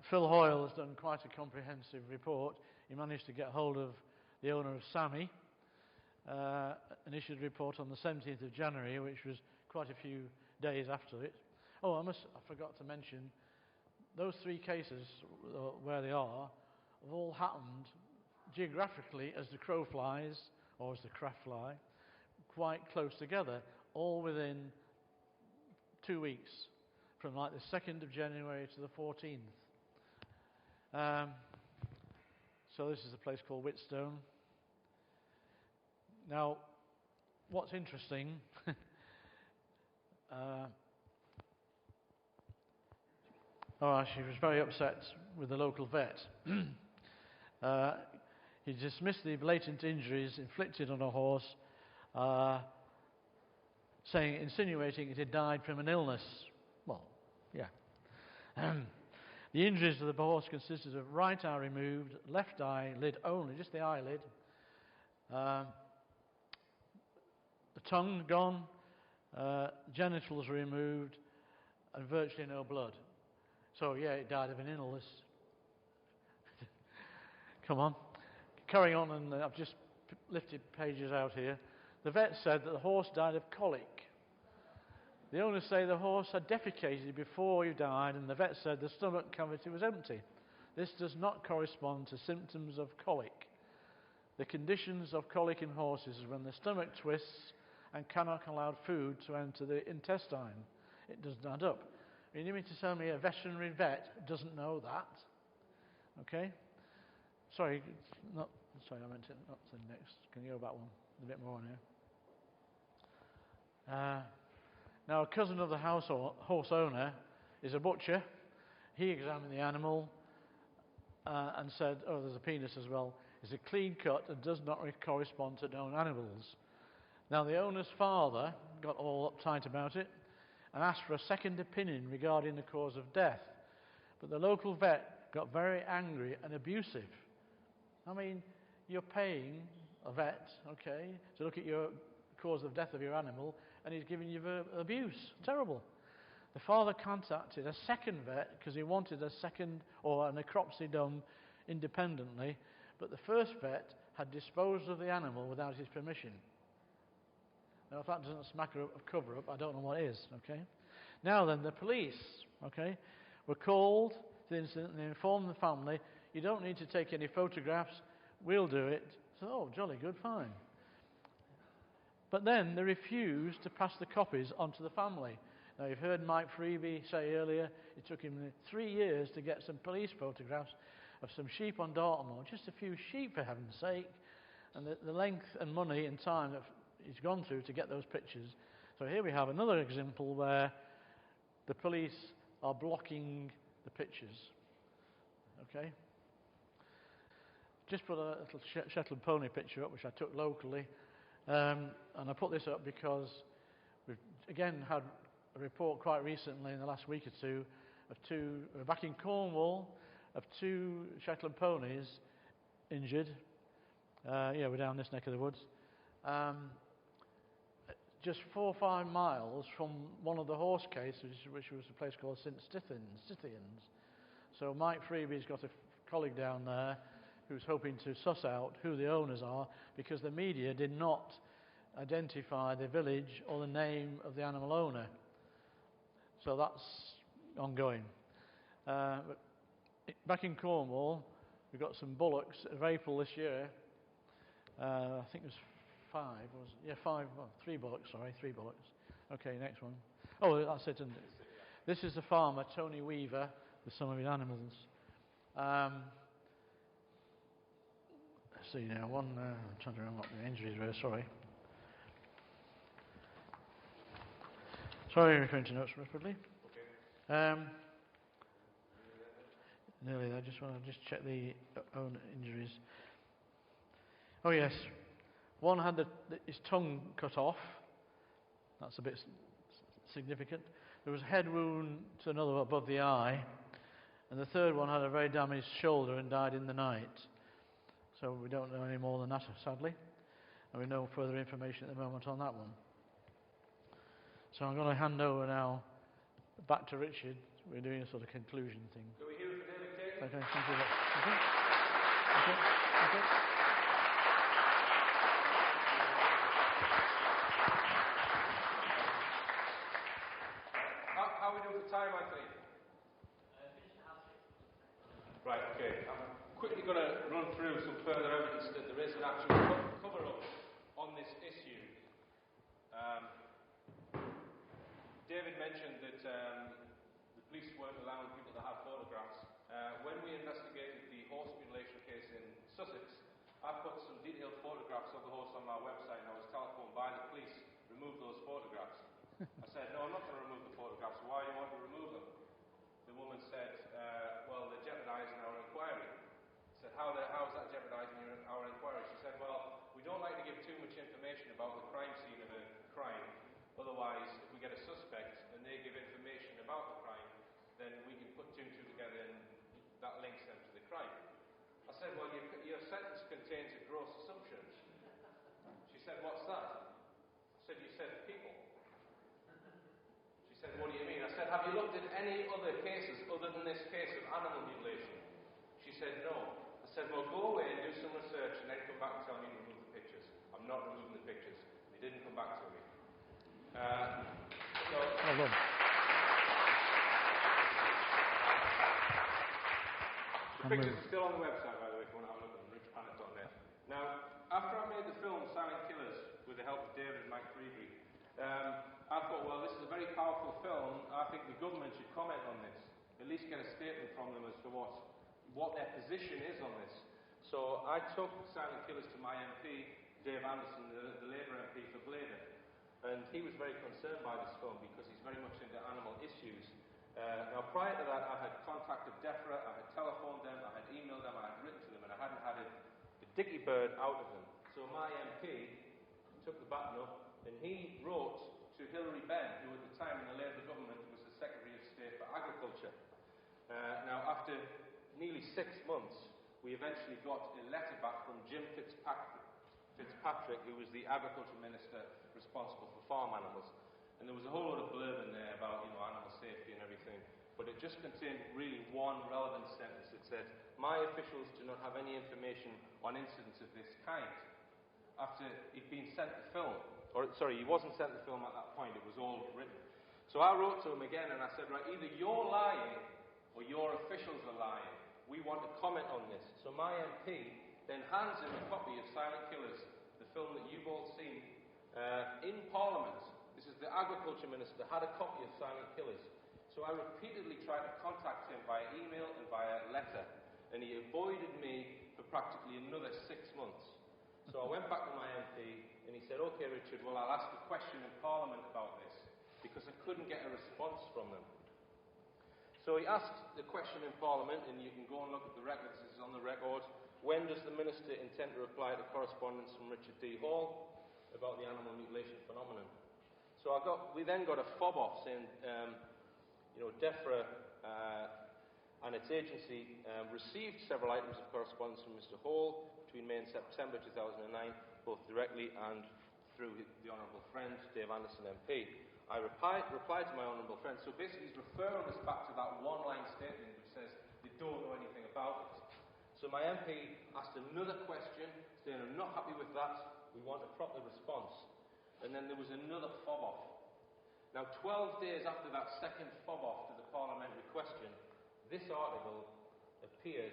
Phil Hoyle has done quite a comprehensive report. He managed to get hold of the owner of Sammy and issued a report on the 17th of January, which was quite a few days after it. Oh, I forgot to mention, those three cases where they are have all happened geographically as the crow flies, or as the craft fly, quite close together, all within 2 weeks, from like the 2nd of January to the 14th. So this is a place called Whitstone. Now, what's interesting, she was very upset with the local vet. He dismissed the blatant injuries inflicted on a horse insinuating it had died from an illness. Well, yeah. The injuries of the horse consisted of right eye removed, left eyelid only, just the eyelid, the tongue gone, genitals removed, and virtually no blood. So, yeah, it died of an illness. Come on. Carrying on, and I've just lifted pages out here. The vet said that the horse died of colic. The owners say the horse had defecated before he died, and the vet said the stomach cavity was empty. This does not correspond to symptoms of colic. The conditions of colic in horses is when the stomach twists and cannot allow food to enter the intestine. It doesn't add up. You need me to tell me a veterinary vet doesn't know that? Okay? Sorry, I meant it. Not the next. Can you go back one? A bit more now. Now, a cousin of the horse owner is a butcher. He examined the animal and said, oh, there's a penis as well. It's a clean cut and does not correspond to known animals. Now, the owner's father got all uptight about it and asked for a second opinion regarding the cause of death. But the local vet got very angry and abusive. I mean, you're paying a vet, okay, to look at your cause of death of your animal, and he's giving you abuse. Terrible. The father contacted a second vet because he wanted a second or a necropsy done independently, but the first vet had disposed of the animal without his permission. Now, if that doesn't smack of cover-up, I don't know what is, okay? Now then, the police, okay, were called to the incident and they informed the family, you don't need to take any photographs, we'll do it. So, oh, jolly good, fine. But then they refused to pass the copies on to the family. Now, you've heard Mike Freeby say earlier, it took him 3 years to get some police photographs of some sheep on Dartmoor, just a few sheep for heaven's sake, and the length and money and time that he's gone through to get those pictures. So here we have another example where the police are blocking the pictures. Okay? Just put a little Shetland pony picture up, which I took locally. And I put this up because we've again had a report quite recently in the last week or two of back in Cornwall, of 2 Shetland ponies injured. We're down this neck of the woods. Just 4 or 5 miles from one of the horse cases, which was a place called St. Stithians. So Mike Freeby's got a colleague down there who's hoping to suss out who the owners are, because the media did not identify the village or the name of the animal owner. So that's ongoing. But back in Cornwall, we've got some bullocks of April this year. I think it was 5. Well, 3 bullocks, sorry, 3 bullocks. Okay, next one. Oh, that's it, isn't it? This is the farmer, Tony Weaver, with some of his animals. Let's see now, I'm trying to remember what the injuries were, sorry. Sorry, referring to notes rapidly. Okay. Nearly there, I just want to check the own injuries. Oh yes, one had his tongue cut off. That's a bit significant. There was a head wound to another above the eye, and the third one had a very damaged shoulder and died in the night. So we don't know any more than that, sadly, and we have no further information at the moment on that one. So I'm going to hand over now back to Richard. We're doing a sort of conclusion thing. Can we hear it for David Cayton? Okay, thank you. Okay. How are we doing for time, Anthony? Right, okay. I'm quickly going to run through some further evidence that there is an actual cover-up on this issue. David mentioned that the police weren't allowing people to have photographs. When we investigated the horse mutilation case in Sussex, I put some detailed photographs of the horse on my website, and I was telephoned by the police, remove those photographs. I said, no, I'm not going to remove the photographs. Why do you want to remove them? The woman said, well, they're jeopardising our inquiry. I said, how is that jeopardising our inquiry? She said, well, we don't like to give too much information about the crime scene of a crime, Otherwise, if we get a suspect and they give information about the crime, then we can put two and two together and that links them to the crime. I said, well, your sentence contains a gross assumption. She said, what's that? I said, you said people. She said, what do you mean? I said, have you looked at any other cases other than this case of animal mutilation? She said, no. I said, well, go away and do some research and then come back and tell me to remove the pictures. I'm not removing the pictures. They didn't come back to me. Well done. The pictures are still on the website, by the way, if you want to have a look at them, richpanic.net. Now, after I made the film Silent Killers with the help of David and Mike Freebury, I thought, well, this is a very powerful film. I think the government should comment on this, at least get a statement from them as to what their position is on this. So I took Silent Killers to my MP, Dave Anderson, the Labour MP for Blader, and he was very concerned by this film because he's very much into animal issues. Now, prior to that, I had contacted DEFRA, I had telephoned them, I had emailed them, I had written to them, and I hadn't had a dicky bird out of them. So my MP took the baton up, and he wrote to Hilary Benn, who at the time in the Labour government was the Secretary of State for Agriculture. Now, after nearly 6 months, we eventually got a letter back from Jim Fitzpatrick, who was the Agriculture Minister responsible for farm animals. And there was a whole lot of blurb in there about, animal safety and everything. But it just contained really one relevant sentence. It said, my officials do not have any information on incidents of this kind. After he'd been sent the film. He wasn't sent the film at that point. It was all written. So I wrote to him again and I said, right, either you're lying or your officials are lying. We want to comment on this. So my MP then hands him a copy of Silent Killers, the film that you've all seen, in Parliament. This is the Agriculture Minister, had a copy of Silent Killers. So I repeatedly tried to contact him via email and via letter, and he avoided me for practically another 6 months. So I went back to my MP, and he said, OK, Richard, well, I'll ask a question in Parliament about this, because I couldn't get a response from them. So he asked the question in Parliament, and you can go and look at the records, this is on the record. When does the Minister intend to reply to correspondence from Richard D. Hall about the animal mutilation phenomenon? So we then got a fob off saying, DEFRA and its agency received several items of correspondence from Mr. Hall between May and September 2009, both directly and through the Honourable friend, Dave Anderson MP. I replied to my Honourable friend, so basically he's referring us back to that one-line statement which says they don't know anything about it. So my MP asked another question, saying, I'm not happy with that, we want a proper response. And then there was another fob-off. Now, 12 days after that second fob-off to the parliamentary question, this article appeared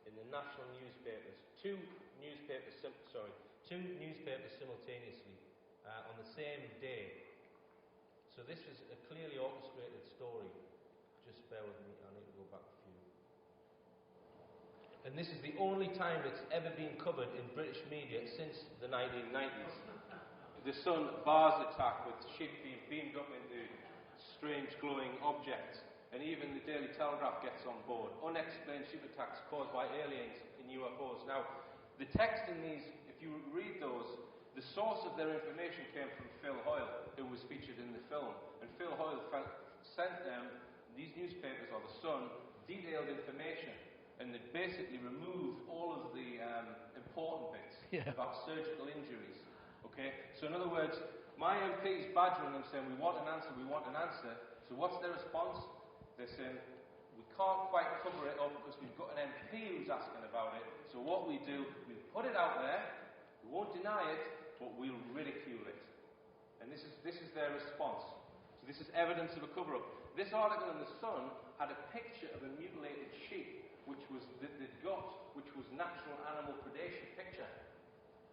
in the national newspapers, two newspapers simultaneously on the same day. So this was a clearly orchestrated story. Just bear with me, I need to go back a few. And this is the only time it's ever been covered in British media since the 1990s. The Sun bars attack with sheep being beamed up into strange glowing objects, and even the Daily Telegraph gets on board. Unexplained sheep attacks caused by aliens in UFOs. Now, the text in these, if you read those, the source of their information came from Phil Hoyle, who was featured in the film. And Phil Hoyle sent them, these newspapers, or the Sun, detailed information. And they basically removed all of the important bits about surgical injuries. Okay? So in other words, my MP is badgering them saying, we want an answer, we want an answer. So what's their response? They're saying, we can't quite cover it up because we've got an MP who's asking about it. So what we do, we put it out there, we won't deny it, but we'll ridicule it. And this is their response. So this is evidence of a cover-up. This article in The Sun had a picture of a mutilated sheep, which was which was natural animal predation picture.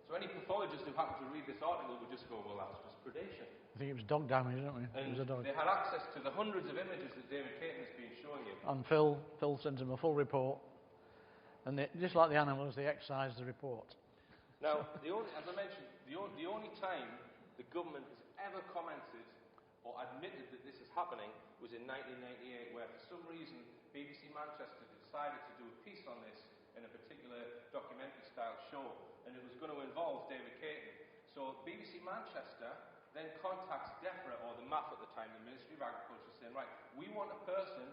So any pathologist who happened to read this article would just go, well, that's just predation. I think it was dog damage, didn't we? And it was a dog. They had access to the hundreds of images that David Cayton has been showing you. And Phil sent them a full report. And just like the animals, they excised the report. Now, as I mentioned, the only time the government has ever commented or admitted that this is happening was in 1998, where for some reason BBC Manchester decided to do a piece on this in a particular documentary-style show, and it was going to involve David Cayton. So BBC Manchester then contacts DEFRA, or the MAF at the time, the Ministry of Agriculture, saying, right, we want a person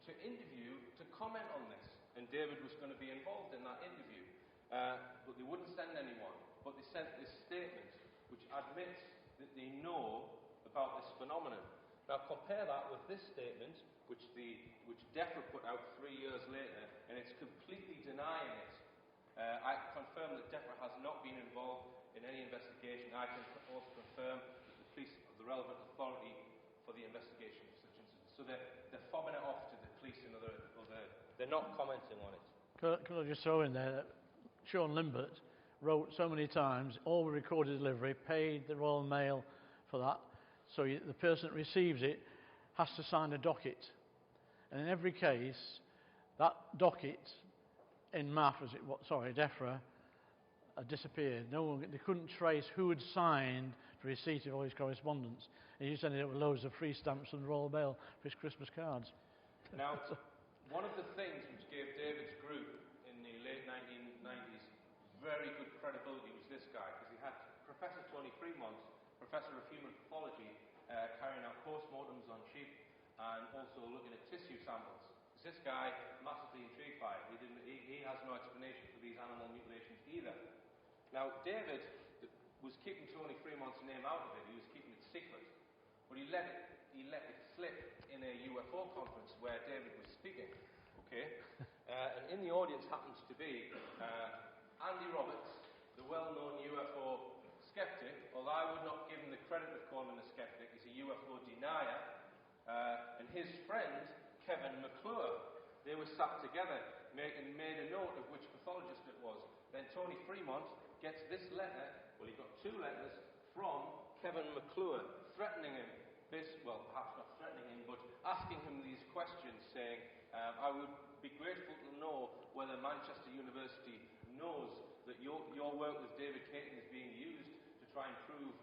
to interview to comment on this. And David was going to be involved in that interview. But they wouldn't send anyone. But they sent this statement which admits that they know about this phenomenon. Now compare that with this statement which DEFRA put out 3 years later, and it's completely denying it. I confirm that DEFRA has not been involved in any investigation. I can also confirm that the police are the relevant authority for the investigation of such incidents. So they're fobbing it off to the police and they're not commenting on it. Could I just throw in there that Sean Limbert wrote so many times, all recorded delivery, paid the Royal Mail for that, so the person that receives it has to sign a docket. And in every case, that docket in MAF, DEFRA, disappeared. They couldn't trace who had signed for receipt of all his correspondence. And he just ended up with loads of free stamps from the Royal Mail for his Christmas cards. Now, one of the things which gave David's group in the late 1990s very good credibility was this guy, because he had Professor Tony Fremont, Professor of Human Pathology, carrying out post-mortems on sheep and also looking at tissue samples. This guy, massively intrigued by it. He has no explanation for these animal mutilations either. Now, David was keeping Tony Fremont's name out of it. He was keeping it secret. But he let it slip in a UFO conference where David was speaking. Okay? And in the audience happens to be Andy Roberts, the well-known UFO skeptic, although I would not give him the credit of calling him a skeptic. He's a UFO denier. And his friend, Kevin McClure, they were sat together, made a note of which pathologist it was. Then Tony Fremont gets this letter, well, he got 2 letters from Kevin McClure, threatening him. Well, perhaps not threatening him, but asking him these questions, saying, I would be grateful to know whether Manchester University knows that your work with David Cayton is being used to try and prove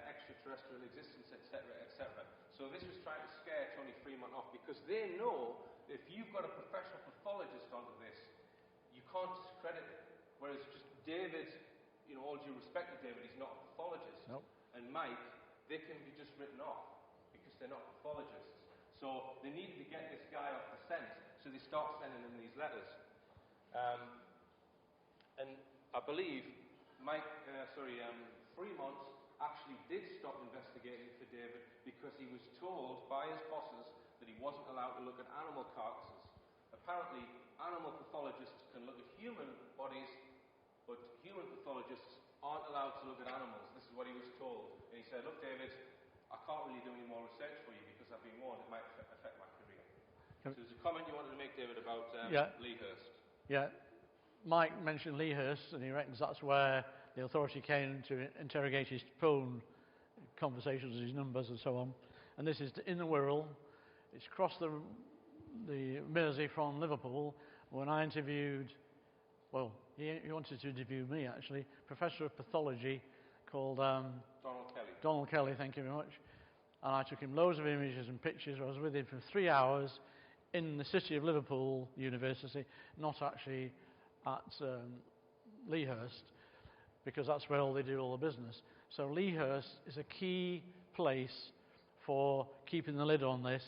extraterrestrial existence, etc., etc. So this was trying to scare Tony Fremont off, because they know if you've got a professional pathologist onto this, you can't discredit it. Whereas just David, all due respect to David, he's not a pathologist. Nope. And Mike, they can be just written off because they're not pathologists. So they needed to get this guy off the scent, so they start sending him these letters. And I believe Fremont actually did stop investigating for David because he was told by his bosses that he wasn't allowed to look at animal carcasses. Apparently, animal pathologists can look at human bodies, but human pathologists aren't allowed to look at animals. This is what he was told. And he said, look, David, I can't really do any more research for you because I've been warned it might affect my career. So there's a comment you wanted to make, David, about Lee Hurst. Yeah. Mike mentioned Lee Hurst, and he reckons that's where the authority came to interrogate his phone conversations, his numbers and so on. And this is in the Wirral. It's across the Bizzare from Liverpool. When I interviewed, well, he wanted to interview me actually, Professor of Pathology called Donald Kelly, thank you very much. And I took him loads of images and pictures. I was with him for 3 hours in the city of Liverpool University, not actually at Lea Hurst, because that's where they do all the business. So Lea Hurst is a key place for keeping the lid on this,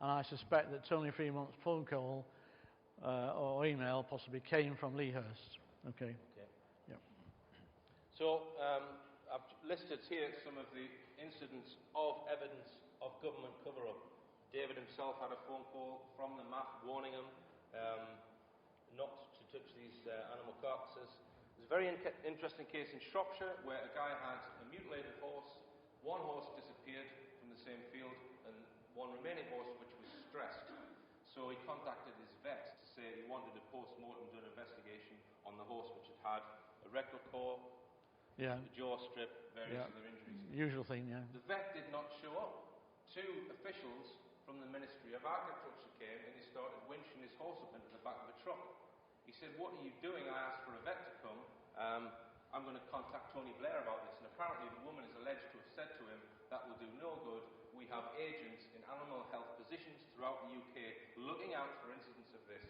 and I suspect that Tony Fremont's phone call or email possibly came from Lea Hurst. Okay. Yeah. So I've listed here some of the incidents of evidence of government cover-up. David himself had a phone call from the MAF warning him not to touch these animal carcasses. There's a very interesting case in Shropshire where a guy had a mutilated horse. One horse disappeared from the same field and one remaining horse which was stressed. So he contacted his vet to say he wanted a post-mortem done investigation on the horse which had had a rectal core, a jaw strip, various other injuries. Usual thing, yeah. The vet did not show up. 2 officials from the Ministry of Agriculture came and they started winching his horse up into the back of a truck. He said, what are you doing? I asked for a vet to come. I'm going to contact Tony Blair about this. And apparently the woman is alleged to have said to him, that will do no good. We have agents in animal health positions throughout the UK looking out for incidents of this.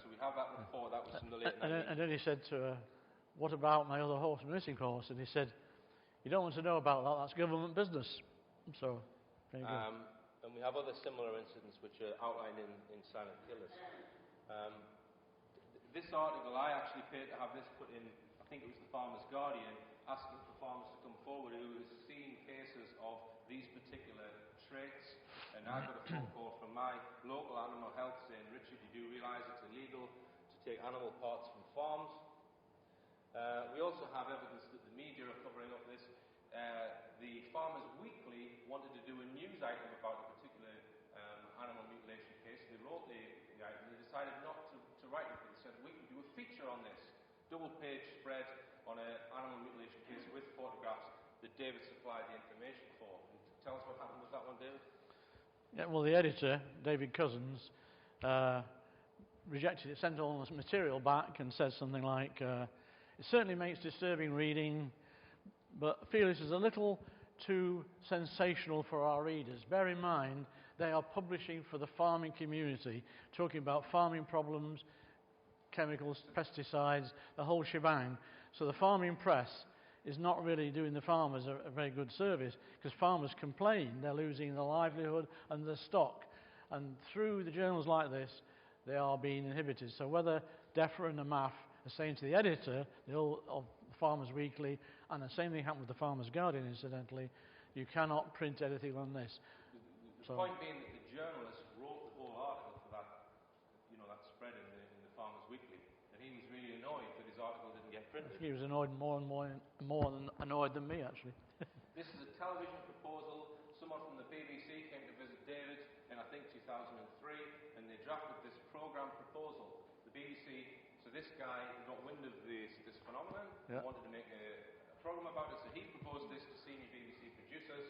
So we have that report. That was from the late 90s. And then he said to her, what about my other horse, my missing horse? And he said, You don't want to know about that. That's government business. So, there you go. And we have other similar incidents which are outlined in Silent Killers. This article, I actually paid to have this put in, I think it was the Farmers Guardian, asking for farmers to come forward who have seen cases of these particular traits. And I got a phone call from my local animal health saying, Richard, you do realise it's illegal to take animal parts from farms. We also have evidence that the media are covering up this. The Farmers Weekly wanted to do a news item about a particular animal mutilation case. They wrote the item. They decided not to write it. They said, we can do a feature on this. Double-page spread on an animal mutilation case with photographs that David supplied the information for. And tell us what happened with that one, David. Yeah, well, the editor, David Cousins, rejected it, sent all this material back and said something like, it certainly makes disturbing reading, but I feel this is a little too sensational for our readers. Bear in mind, they are publishing for the farming community, talking about farming problems, chemicals, pesticides, the whole shebang. So the farming press is not really doing the farmers a very good service, because farmers complain they're losing their livelihood and their stock. And through the journals like this, they are being inhibited. So whether DEFRA and the MAF are saying to the editor of Farmers Weekly, and the same thing happened with the Farmers Guardian, incidentally, you cannot print anything on this. The point being that the journalist wrote the whole article for that, that spread in the Farmers Weekly, and he was really annoyed that his article didn't get printed. He was annoyed more than annoyed than me, actually. This is a television proposal. Someone from the BBC came to visit David in, I think, 2003, and they drafted this programme proposal. The BBC, so this guy got wind of this phenomenon, wanted to make a programme about it, so he proposed this to senior BBC producers,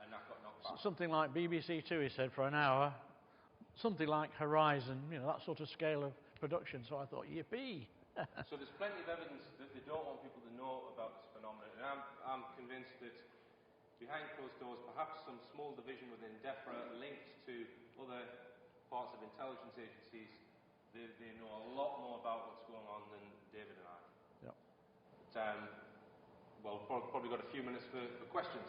and that got knocked back. Something like BBC Two, he said, for an hour. Something like Horizon, that sort of scale of production. So I thought, yippee! So there's plenty of evidence that they don't want people to know about this phenomenon, and I'm convinced that behind closed doors, perhaps some small division within DEFRA linked to other parts of intelligence agencies, they know a lot more about what's going on than David and I. Yep. But, well, probably got a few minutes for questions.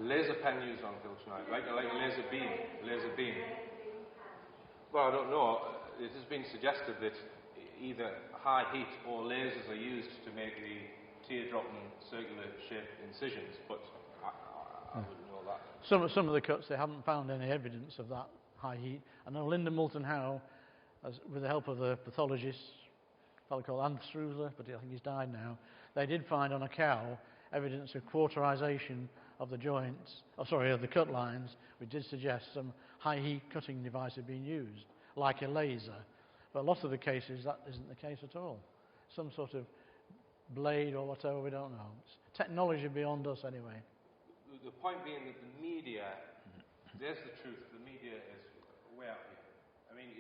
Laser pen used on Phil tonight, like a laser beam. Well, I don't know. It has been suggested that either high heat or lasers are used to make the teardrop and circular shaped incisions, but I wouldn't know that. Some of the cuts, they haven't found any evidence of that high heat. I know Linda Moulton Howe, with the help of the pathologist, a fellow called Anstruther, but I think he's died now, they did find on a cow evidence of cauterization of the joints, of the cut lines, which did suggest some high heat cutting device had been used, like a laser. But a lot of the cases, that isn't the case at all. Some sort of blade or whatever, we don't know. It's technology beyond us anyway. The point being that the media, there's the truth, the media is way out here. I mean,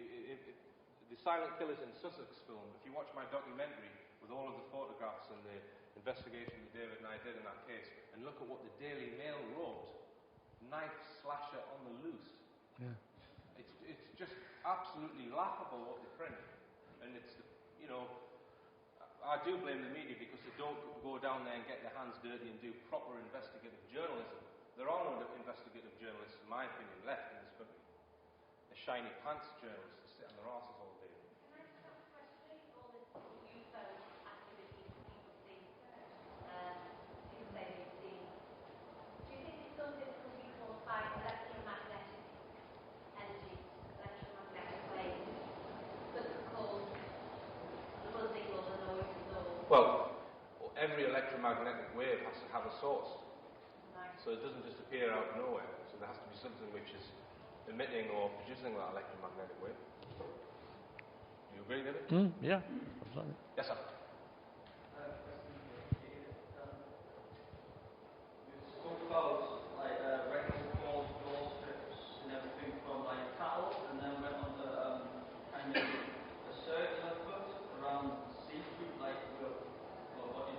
the Silent Killers in Sussex film, if you watch my documentary with all of the photographs and the investigation that David and I did in that case, and look at what the Daily Mail wrote, knife slasher on the loose. Yeah. It's just absolutely laughable what they print. And it's, I do blame the media because they don't go down there and get their hands dirty and do proper investigative journalism. There are no investigative journalists, in my opinion, left in this country. The shiny pants journalists that sit on their arses all day. Can I just ask a question? All this UFO activity that people see, people say they've seen. Do you think it's something that can be caused by electromagnetic energy, electromagnetic waves, that could cause the buzzing or the noises or... Well, every electromagnetic wave has to have a source. Right. So it doesn't just appear out of nowhere. So there has to be something which is emitting or producing that electromagnetic wave. Do you agree, David? Yeah, absolutely. Yes, sir. You spoke about regular calls, door strips and everything from cattle, and then went on to kind of a circular cut around seafood, what you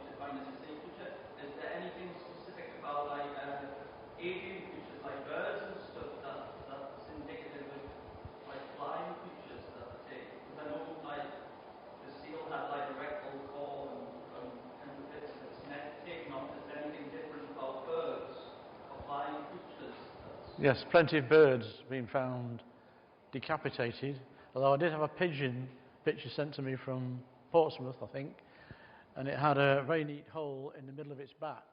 avian creatures like birds and stuff that's indicative of like flying creatures that are taken. Because I know like the seal had like a rectal core and the bits of its neck taken off. Is there anything different about birds or flying creatures? Yes, plenty of birds being found decapitated. Although I did have a pigeon picture sent to me from Portsmouth, I think, and it had a very neat hole in the middle of its back,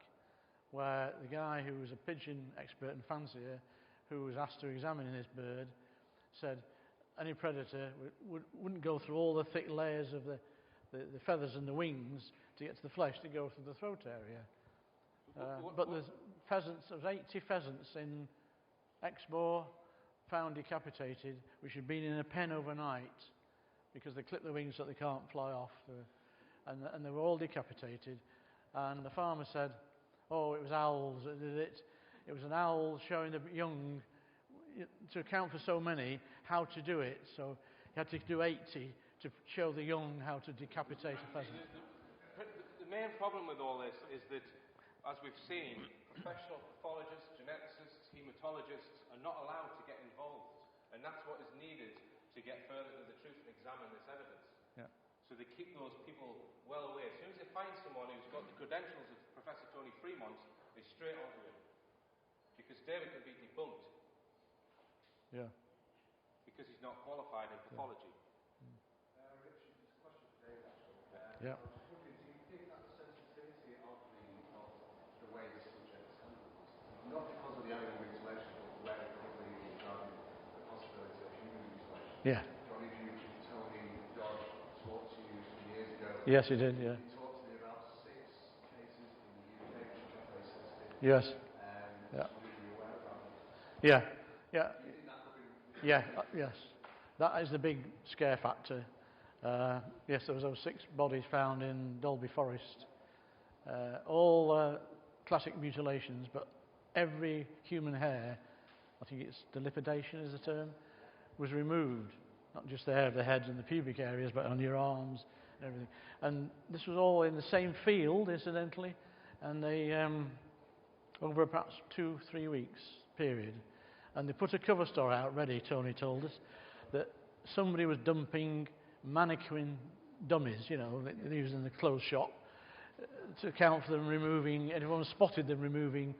where the guy who was a pigeon expert and fancier, who was asked to examine this bird, said any predator wouldn't go through all the thick layers of the feathers and the wings to get to the flesh, to go through the throat area. But there's pheasants, there's 80 pheasants in Exmoor found decapitated, which had been in a pen overnight because they clip the wings so they can't fly off. And they were all decapitated. And the farmer said, oh, it was owls that did it. It was an owl showing the young, to account for so many, how to do it. So he had to do 80 to show the young how to decapitate a pheasant. The main problem with all this is that, as we've seen, professional pathologists, geneticists, haematologists are not allowed to get involved. And that's what is needed to get further to the truth and examine this evidence. Yeah. So they keep those people well away. As soon as they find someone who's got the credentials of Professor Tony Fremont, they straight onto him. Because David can be debunked. Yeah. Because he's not qualified in pathology. Richard, just a question for David, actually. Yeah. I was just wondering, do you think that the sensitivity of the way the subject is handled, not because of the animal mutilation, but where it could be regarding the possibility of human mutilation? Yeah. One of you, Tony Dodd, talked to you some years ago. Yes, he did, yeah. He talked to me about 6 cases in the UK which are very sensitive. Yes. Yeah. Would you be aware of that? Yeah. Yeah. Do you think that could be... Yeah, yes. That is the big scare factor. Yes, there was those 6 bodies found in Dolby Forest. All classic mutilations, but every human hair, I think it's dilapidation is the term, was removed. Not just the hair of the head and the pubic areas, but on your arms and everything. And this was all in the same field, incidentally, and they, over perhaps 2-3 weeks period, and they put a cover story out ready, Tony told us, that somebody was dumping mannequin dummies, you know, they use in the clothes shop, to account for them removing, anyone spotted them removing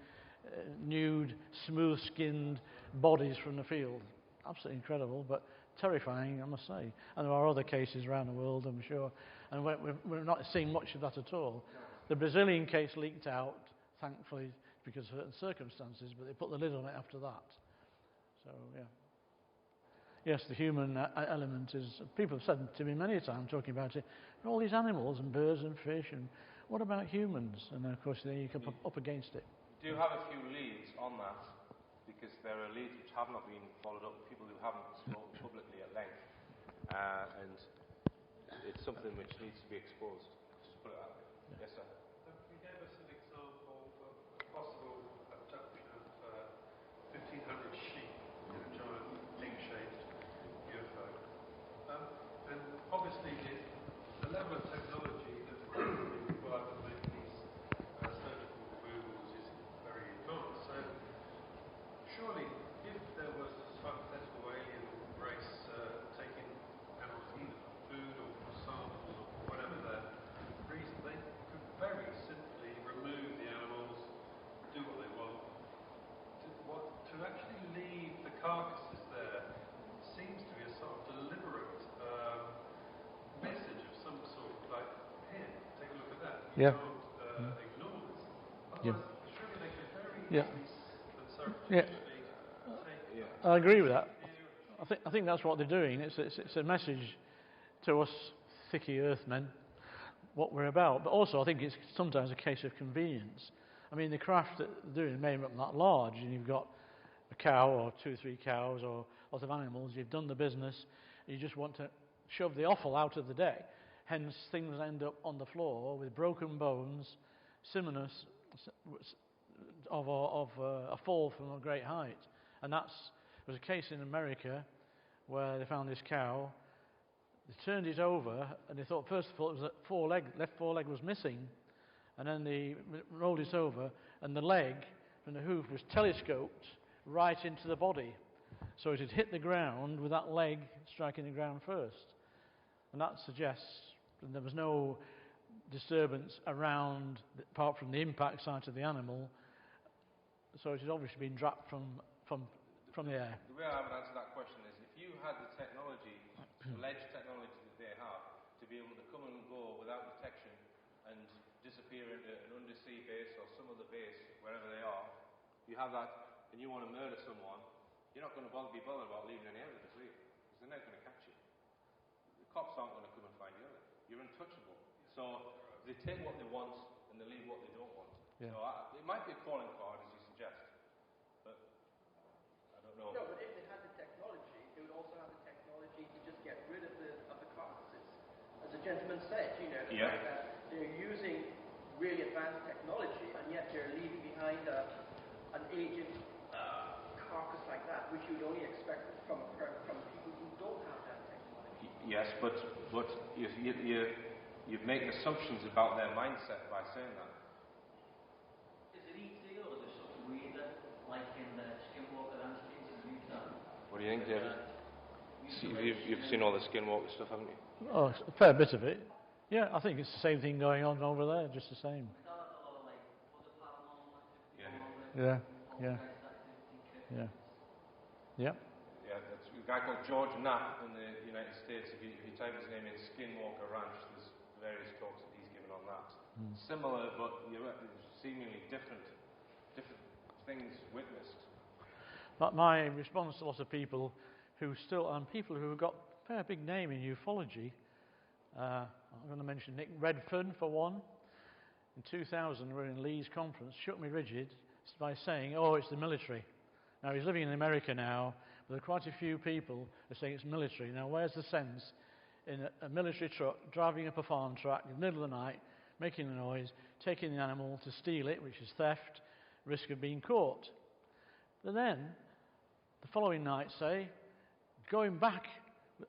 nude, smooth-skinned bodies from the field. Absolutely incredible, but terrifying, I must say. And there are other cases around the world, I'm sure, and we're not seeing much of that at all. The Brazilian case leaked out, thankfully, because of certain circumstances, but they put the lid on it after that. So, yeah. Yes, the human element is, people have said to me many a time, talking about it, all these animals and birds and fish, and what about humans? And of course, then you come up against it. We do have a few leads on that, because there are leads which have not been followed up, people who haven't spoken publicly at length, and it's something which needs to be exposed. Just put it out there. Yeah. Yes, sir. You gave us an example of a possible abduction of 1,500 sheep in a giant egg-shaped UFO. And obviously the level of technology that is required to make these surgical removals is very advanced. So surely if there was a hypothetical alien race taking animals either for food or for samples or whatever their reason, they could very simply remove the animals, do what they want. To actually leave the carcasses there seems to be a sort of deliberate message of some sort, like, here, take a look at that. You can't ignore this. Otherwise, surely they could very easily take... I agree with that. I think that's what they're doing. It's a message to us thicky earthmen, what we're about. But also, I think it's sometimes a case of convenience. I mean, the craft that they're doing may not be that large, and you've got a cow or 2 or 3 cows or lots of animals. You've done the business. You just want to shove the offal out of the deck. Hence, things end up on the floor with broken bones, simonis of a fall from a great height. And there was a case in America where they found this cow. They turned it over, and they thought, first of all, it was left foreleg was missing. And then they rolled it over, and the leg from the hoof was telescoped right into the body. So it had hit the ground with that leg striking the ground first. And that suggests that there was no disturbance around, apart from the impact site of the animal. So it had obviously been dropped from the air. The way I would answer that question is, if you had the technology, alleged technology that they have, to be able to come and go without detection and disappear into an undersea base or some other base, wherever they are, you have that and you want to murder someone, you're not going to be bothered about leaving any evidence, are you? Because they're not going to catch you. The cops aren't going to come and find you, are they? You're untouchable. So they take what they want and they leave what they don't want. Yeah. So it might be a calling card, as you suggest, but I don't know. No, but if they had the technology, they would also have the technology to just get rid of the carcasses. As the gentleman said, you know, the fact that they're using really advanced technology, and yet they're leaving behind an aging carcass like that, which you would only expect from people who don't have that technology. Yes, but you're making assumptions about their mindset by saying that. Is it easy, or is it something weirder, like in the Skinwalker landscapes in Utah? What do you think, David? You've seen all the Skinwalker stuff, haven't you? Oh, a fair bit of it. Yeah, I think it's the same thing going on over there, just the same. A lot of like other paranormal activity. Yeah, yeah. Yeah, that's a guy called George Knapp in the United States. If you type his name in Skinwalker Ranch, there's various talks that he's given on that. Similar, but seemingly different things witnessed. But my response to lots of people who still, and people who have got a fair big name in ufology, I'm going to mention Nick Redfern for one. In 2000, we were in Lee's conference, shook me rigid by saying, oh, it's the military. Now, he's living in America now, but there are quite a few people who say it's military. Now, where's the sense in a military truck driving up a farm track in the middle of the night, making a noise, taking the animal to steal it, which is theft, risk of being caught? But then, the following night, say, going back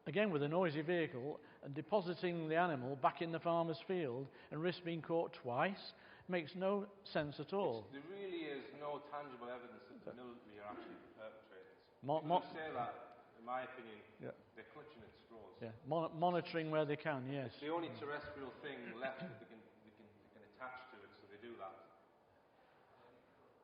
again with a noisy vehicle and depositing the animal back in the farmer's field and risk being caught twice makes no sense at all. There really is no tangible evidence that the military are actually perpetrators. People who say that, in my opinion, they're clutching at straws. Yeah, monitoring where they can, yes. It's the only terrestrial thing left that they can attach to it, so they do that.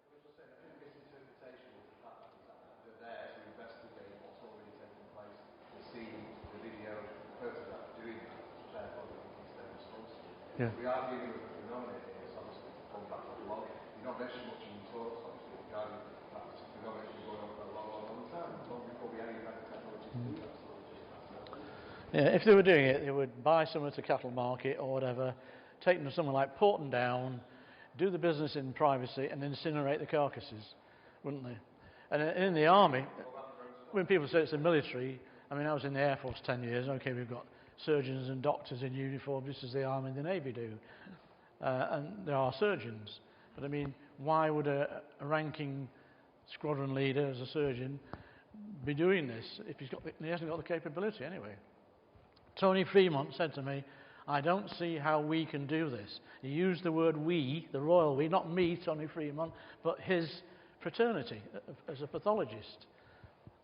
I think the misinterpretation is the fact that they're there to investigate what's already taking place. They see the video, the photograph doing that, so therefore they think it's their responsibility. Yeah. We are dealing with a phenomenon here, it's obviously going back for a long. You're not mentioning much in your talks, obviously, regarding that phenomenon has been going on for a long time. Long before we had any kind of technology to do that, so it's just that's Yeah, if they were doing it, they would buy some at a cattle market or whatever, take them to somewhere like Porton Down, do the business in privacy, and incinerate the carcasses, wouldn't they? And in the army, when people say it's the military, I mean, I was in the Air Force 10 years. Okay, we've got surgeons and doctors in uniform, just as the Army and the Navy do. And there are surgeons. But I mean, why would a ranking squadron leader as a surgeon be doing this if he hasn't got the capability anyway? Tony Fremont said to me, I don't see how we can do this. He used the word we, the royal we, not me, Tony Fremont, but his fraternity as a pathologist.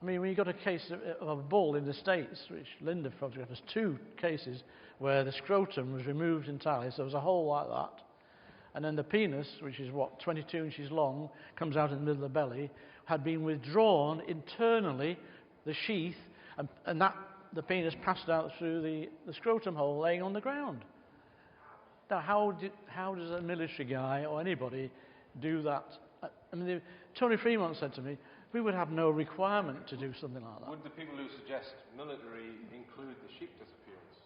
I mean, we got a case of a bull in the States, which Linda photographed. There's 2 cases where the scrotum was removed entirely, so there was a hole like that. And then the penis, which is, 22 inches long, comes out in the middle of the belly, had been withdrawn internally, the sheath, and the penis passed out through the scrotum hole laying on the ground. Now, how does a military guy or anybody do that? I mean, Tony Fremont said to me, we would have no requirement to do something like that. Would the people who suggest military include the sheep disappearance?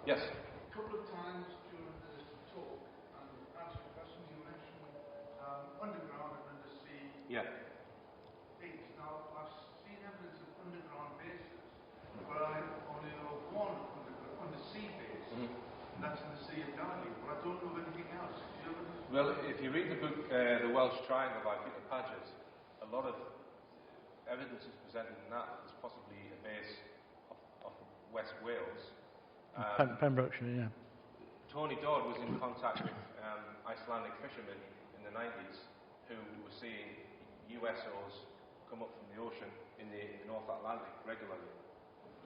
Yes? A couple of times during the talk and answering questions, you mentioned underground and undersea things. Now, I've seen evidence of underground bases, but I only know one undersea base, and that's in the Sea of Galilee, but I don't know of anything else. Well, if you read the book The Welsh Triangle by Peter Padgett, a lot of evidence is presented in that there's possibly a base off West Wales. Pembrokeshire, yeah. Tony Dodd was in contact with Icelandic fishermen in the 90s who were seeing USOs come up from the ocean in the North Atlantic regularly.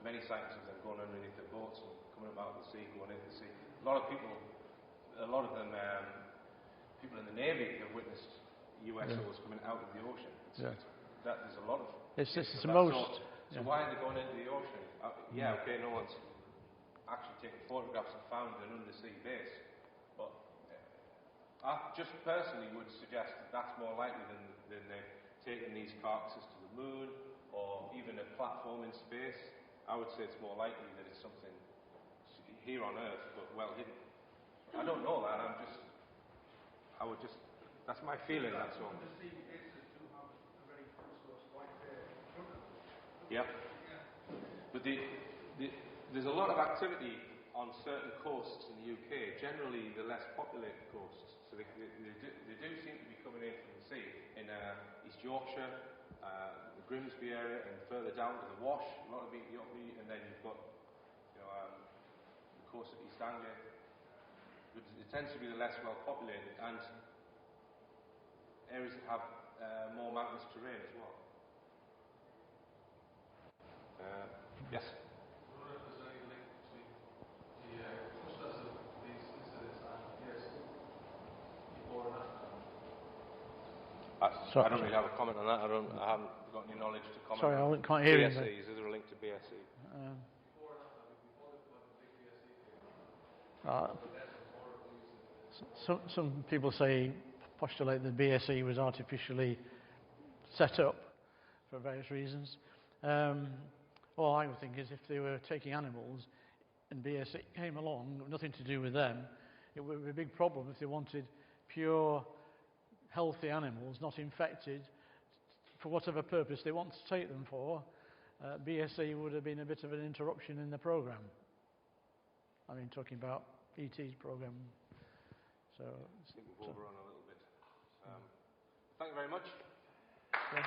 Many sightings of them going underneath their boats and coming up out of the sea, going into the sea. A lot of them, people in the Navy have witnessed USOs coming out of the ocean. There's a lot of... It's the that most... So why are they going into the ocean? Okay, no one's actually taken photographs and found an undersea base, but I just personally would suggest that that's more likely than they're taking these carcasses to the moon or even a platform in space. I would say it's more likely that it's something here on Earth, but well hidden. I don't know that. That's my feeling. That's all. Undersea bases do have a very full source right there in front of them. Yeah. But there's a lot of activity on certain coasts in the UK, generally the less populated coasts. So they do seem to be coming in from the sea in East Yorkshire, the Grimsby area, and further down to the Wash. A lot of being Yorkshire, and then you've got the coast of East Anglia. But it tends to be the less well populated and areas that have more mountainous terrain as well. Yes? I wonder if there's any link between the clusters of these incidents and BSE before and after. I don't really have a comment on that. I haven't got any knowledge to comment Sorry, on. I can't hear you. BSE, is there a link to BSE? Before and after, before the big BSE came. Some people postulate that BSE was artificially set up for various reasons. All I would think is if they were taking animals and BSE came along, nothing to do with them, it would be a big problem if they wanted pure, healthy animals, not infected, for whatever purpose they want to take them for. BSE would have been a bit of an interruption in the programme. I mean, talking about ET's programme. So, I think we've overrun a little bit. Thank you very much. Yeah.